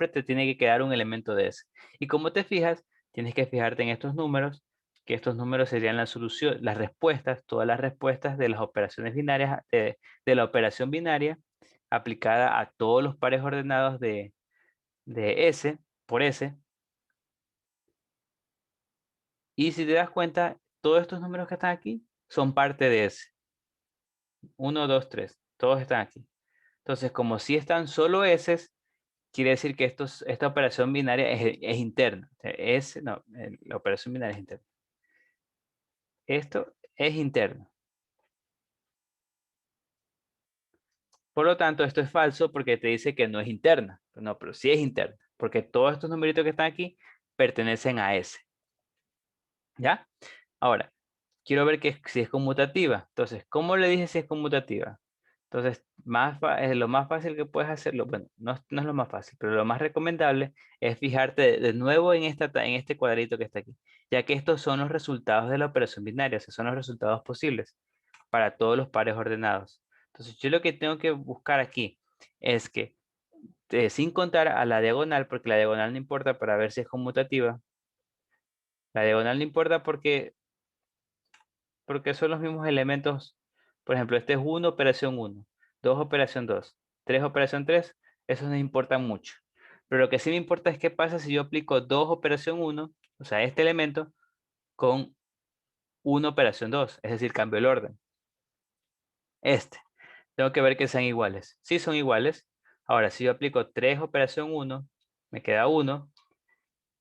te tiene que quedar un elemento de ese. Y como te fijas, tienes que fijarte en estos números, que estos números serían la solución, las respuestas, todas las respuestas de las operaciones binarias, de la operación binaria aplicada a todos los pares ordenados de S por S. Y si te das cuenta, todos estos números que están aquí son parte de S. 1, 2, 3, todos están aquí. Entonces, como si están solo S, quiere decir que esta operación binaria es interna. O sea, la operación binaria es interna. Esto es interno. Por lo tanto, esto es falso porque te dice que no es interna. No, pero sí es interna. Porque todos estos numeritos que están aquí pertenecen a S. ¿Ya? Ahora, quiero ver si es conmutativa. Entonces, ¿cómo le dije si es conmutativa? Entonces, lo más fácil que puedes hacerlo, bueno, no es lo más fácil, pero lo más recomendable es fijarte de nuevo en este cuadrito que está aquí, ya que estos son los resultados de la operación binaria, o sea, son los resultados posibles para todos los pares ordenados. Entonces, yo lo que tengo que buscar aquí es que, sin contar a la diagonal, porque la diagonal no importa para ver si es conmutativa, la diagonal no importa porque son los mismos elementos. Por ejemplo, este es 1, operación 1, 2, operación 2, 3, operación 3, esos no importan mucho. Pero lo que sí me importa es qué pasa si yo aplico 2, operación 1, o sea, este elemento, con 1, operación 2, es decir, cambio el orden. Tengo que ver que sean iguales. Sí son iguales. Ahora, si yo aplico 3, operación 1, me queda 1.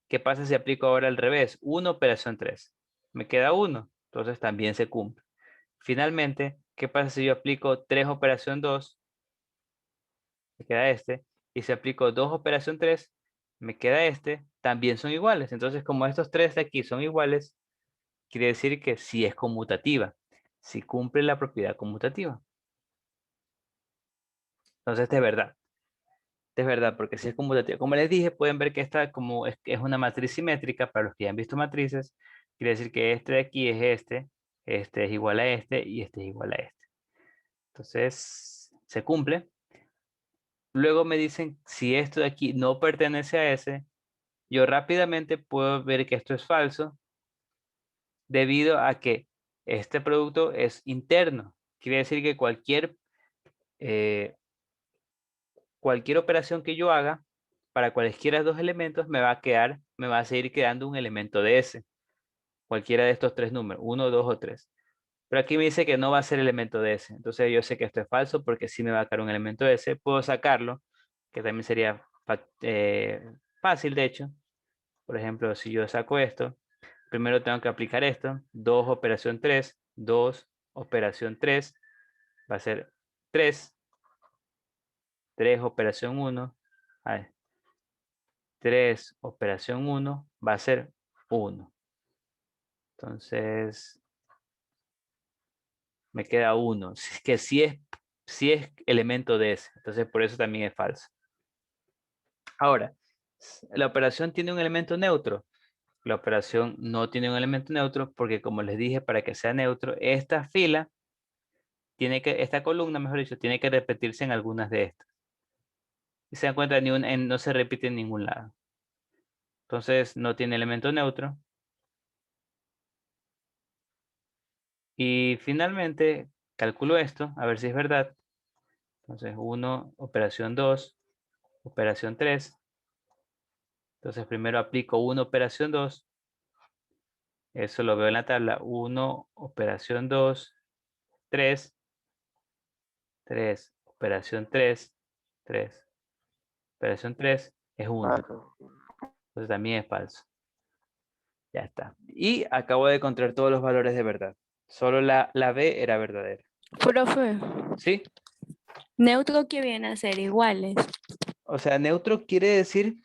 ¿Qué pasa si aplico ahora al revés? 1, operación 3. Me queda 1. Entonces también se cumple. Finalmente, ¿qué pasa si yo aplico 3, operación 2? Me queda este. Y si aplico 2, operación 3, me queda este. También son iguales. Entonces, como estos tres de aquí son iguales, quiere decir que sí es conmutativa. Sí cumple la propiedad conmutativa. Entonces, de verdad. Es verdad, porque si es conmutativa. Como les dije, pueden ver que esta es una matriz simétrica. Para los que ya han visto matrices, quiere decir que este de aquí es este es igual a este y este es igual a este. Entonces, se cumple. Luego me dicen si esto de aquí no pertenece a ese, yo rápidamente puedo ver que esto es falso debido a que este producto es interno. Quiere decir que eh, cualquier operación que yo haga para cualesquiera dos elementos me va a seguir quedando un elemento de ese. Cualquiera de estos tres números, 1, 2 o 3. Pero aquí me dice que no va a ser elemento de ese. Entonces yo sé que esto es falso porque sí me va a quedar un elemento de ese. Puedo sacarlo, que también sería fácil, de hecho. Por ejemplo, si yo saco esto, primero tengo que aplicar esto. 2, operación 3. 2, operación 3. Va a ser 3. 3, operación 1. A ver, 3, operación 1. Va a ser 1. Entonces, me queda 1. Que sí es elemento de ese. Entonces, por eso también es falso. Ahora, la operación tiene un elemento neutro. La operación no tiene un elemento neutro porque, como les dije, para que sea neutro, esta columna, mejor dicho, tiene que repetirse en algunas de estas. Y se dan cuenta, no se repite en ningún lado. Entonces, no tiene elemento neutro. Y finalmente calculo esto, a ver si es verdad. Entonces 1, operación 2, operación 3. Entonces primero aplico 1, operación 2. Eso lo veo en la tabla. 1, operación 2, 3, 3, operación 3, 3, operación 3 es 1. Entonces también es falso. Ya está. Y acabo de encontrar todos los valores de verdad. Solo la B era verdadera. Profe, ¿Sí? neutro que viene a ser iguales. O sea, neutro quiere decir,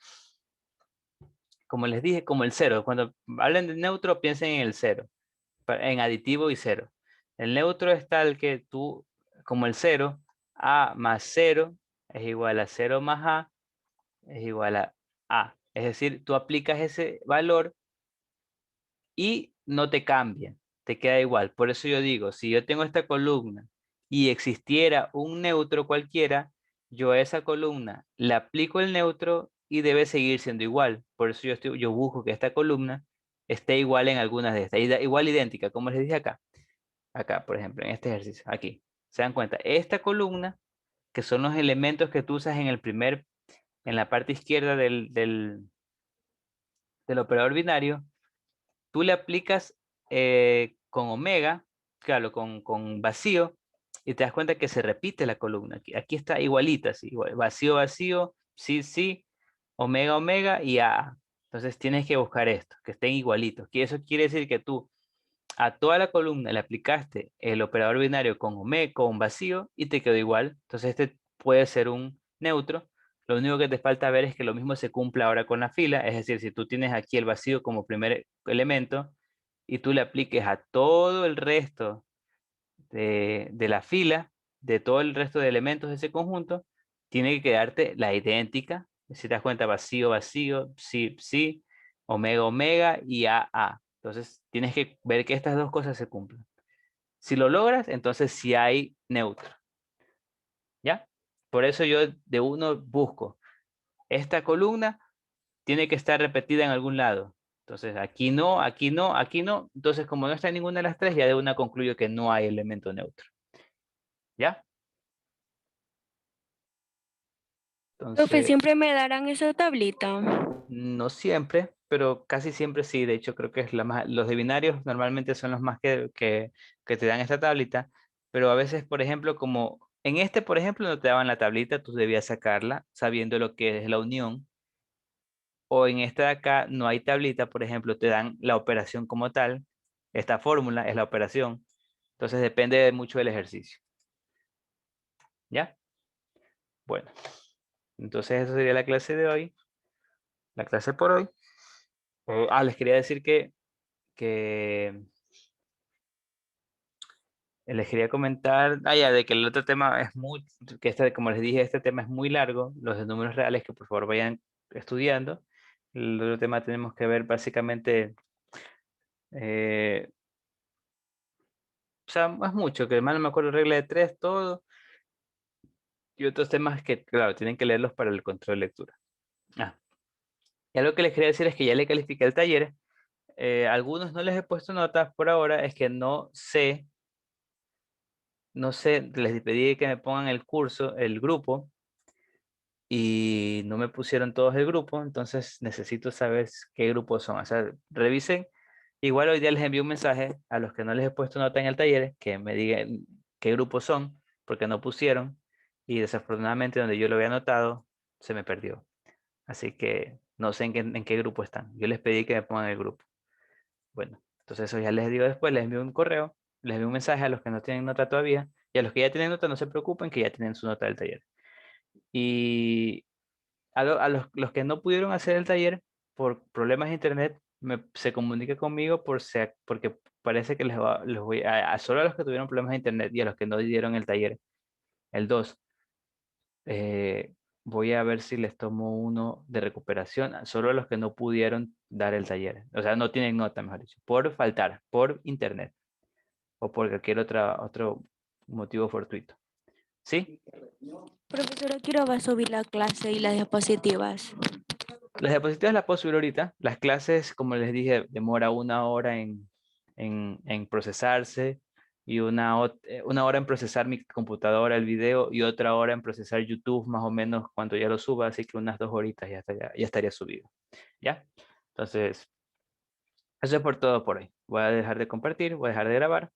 como les dije, como el cero. Cuando hablen de neutro, piensen en el cero, en aditivo y cero. El neutro es tal que tú, como el cero, A más 0 es igual a 0 más A es igual a A. Es decir, tú aplicas ese valor y no te cambia, te queda igual. Por eso yo digo, si yo tengo esta columna y existiera un neutro cualquiera, yo a esa columna le aplico el neutro y debe seguir siendo igual. Por eso yo busco que esta columna esté igual en algunas de estas, igual idéntica, como les dije acá. Acá, por ejemplo, en este ejercicio, aquí. ¿Se dan cuenta? Esta columna, que son los elementos que tú usas en la parte izquierda del operador binario, tú le aplicas con omega, claro, con vacío, y te das cuenta que se repite la columna. Aquí está igualita, ¿sí? Vacío, vacío, sí, sí, omega, omega y A. Entonces tienes que buscar esto, que estén igualitos. Que eso quiere decir que tú a toda la columna le aplicaste el operador binario con omega, con vacío, y te quedó igual. Entonces este puede ser un neutro. Lo único que te falta ver es que lo mismo se cumpla ahora con la fila. Es decir, si tú tienes aquí el vacío como primer elemento, y tú le apliques a todo el resto de la fila, de todo el resto de elementos de ese conjunto, tiene que quedarte la idéntica. Si te das cuenta, vacío, vacío, sí, sí, omega, omega y A, A. Entonces tienes que ver que estas dos cosas se cumplen. Si lo logras, entonces sí hay neutro. ¿Ya? Por eso yo de uno busco. Esta columna tiene que estar repetida en algún lado. Entonces, aquí no, aquí no, aquí no. Entonces, como no está en ninguna de las tres, ya de una concluyo que no hay elemento neutro. ¿Ya? Profe, Entonces, siempre me darán esa tablita. no siempre, pero casi siempre sí. De hecho, creo que es la más, los de binarios normalmente son los más que te dan esta tablita. Pero a veces, por ejemplo, como en este, por ejemplo, no te daban la tablita, tú debías sacarla sabiendo lo que es la unión. O en esta de acá no hay tablita, por ejemplo, te dan la operación como tal. Esta fórmula es la operación. Entonces depende mucho del ejercicio. ¿Ya? Bueno, entonces eso sería la clase de hoy. La clase por hoy. Les quería decir que les quería comentar, ya, de que el otro tema es muy, que este, como les dije, este tema es muy largo, los de números reales, que por favor vayan estudiando. El otro tema tenemos que ver básicamente, o sea, es mucho, que mal no me acuerdo, regla de tres, todo, y otros temas que, claro, tienen que leerlos para el control de lectura. Y algo que les quería decir es que ya le califiqué el taller. Algunos no les he puesto notas por ahora, es que no sé, les pedí que me pongan el curso, el grupo, y no me pusieron todos el grupo, entonces necesito saber qué grupos son. O sea, revisen. Igual hoy día les envío un mensaje a los que no les he puesto nota en el taller, que me digan qué grupos son, porque no pusieron, y desafortunadamente donde yo lo había anotado, se me perdió. Así que no sé en qué grupo están. Yo les pedí que me pongan el grupo. Bueno, entonces eso ya les digo después, les envío un correo, les envío un mensaje a los que no tienen nota todavía, y a los que ya tienen nota no se preocupen, que ya tienen su nota del taller. Y a los que no pudieron hacer el taller por problemas de internet, se comunica conmigo porque parece que les voy solo a los que tuvieron problemas de internet y a los que no dieron el taller, el 2, voy a ver si les tomo uno de recuperación, solo a los que no pudieron dar el taller. O sea, no tienen nota, mejor dicho, por faltar, por internet o por cualquier otro motivo fortuito. ¿Sí? Profesora, quiero va a subir la clase y las diapositivas. Las diapositivas las puedo subir ahorita. Las clases, como les dije, demora 1 hora en procesarse. y una hora en procesar mi computadora, el video, y otra hora en procesar YouTube, más o menos cuando ya lo suba, así que unas 2 horitas ya estaría subido. ¿Ya? Entonces, eso es por todo por hoy. Voy a dejar de compartir, voy a dejar de grabar.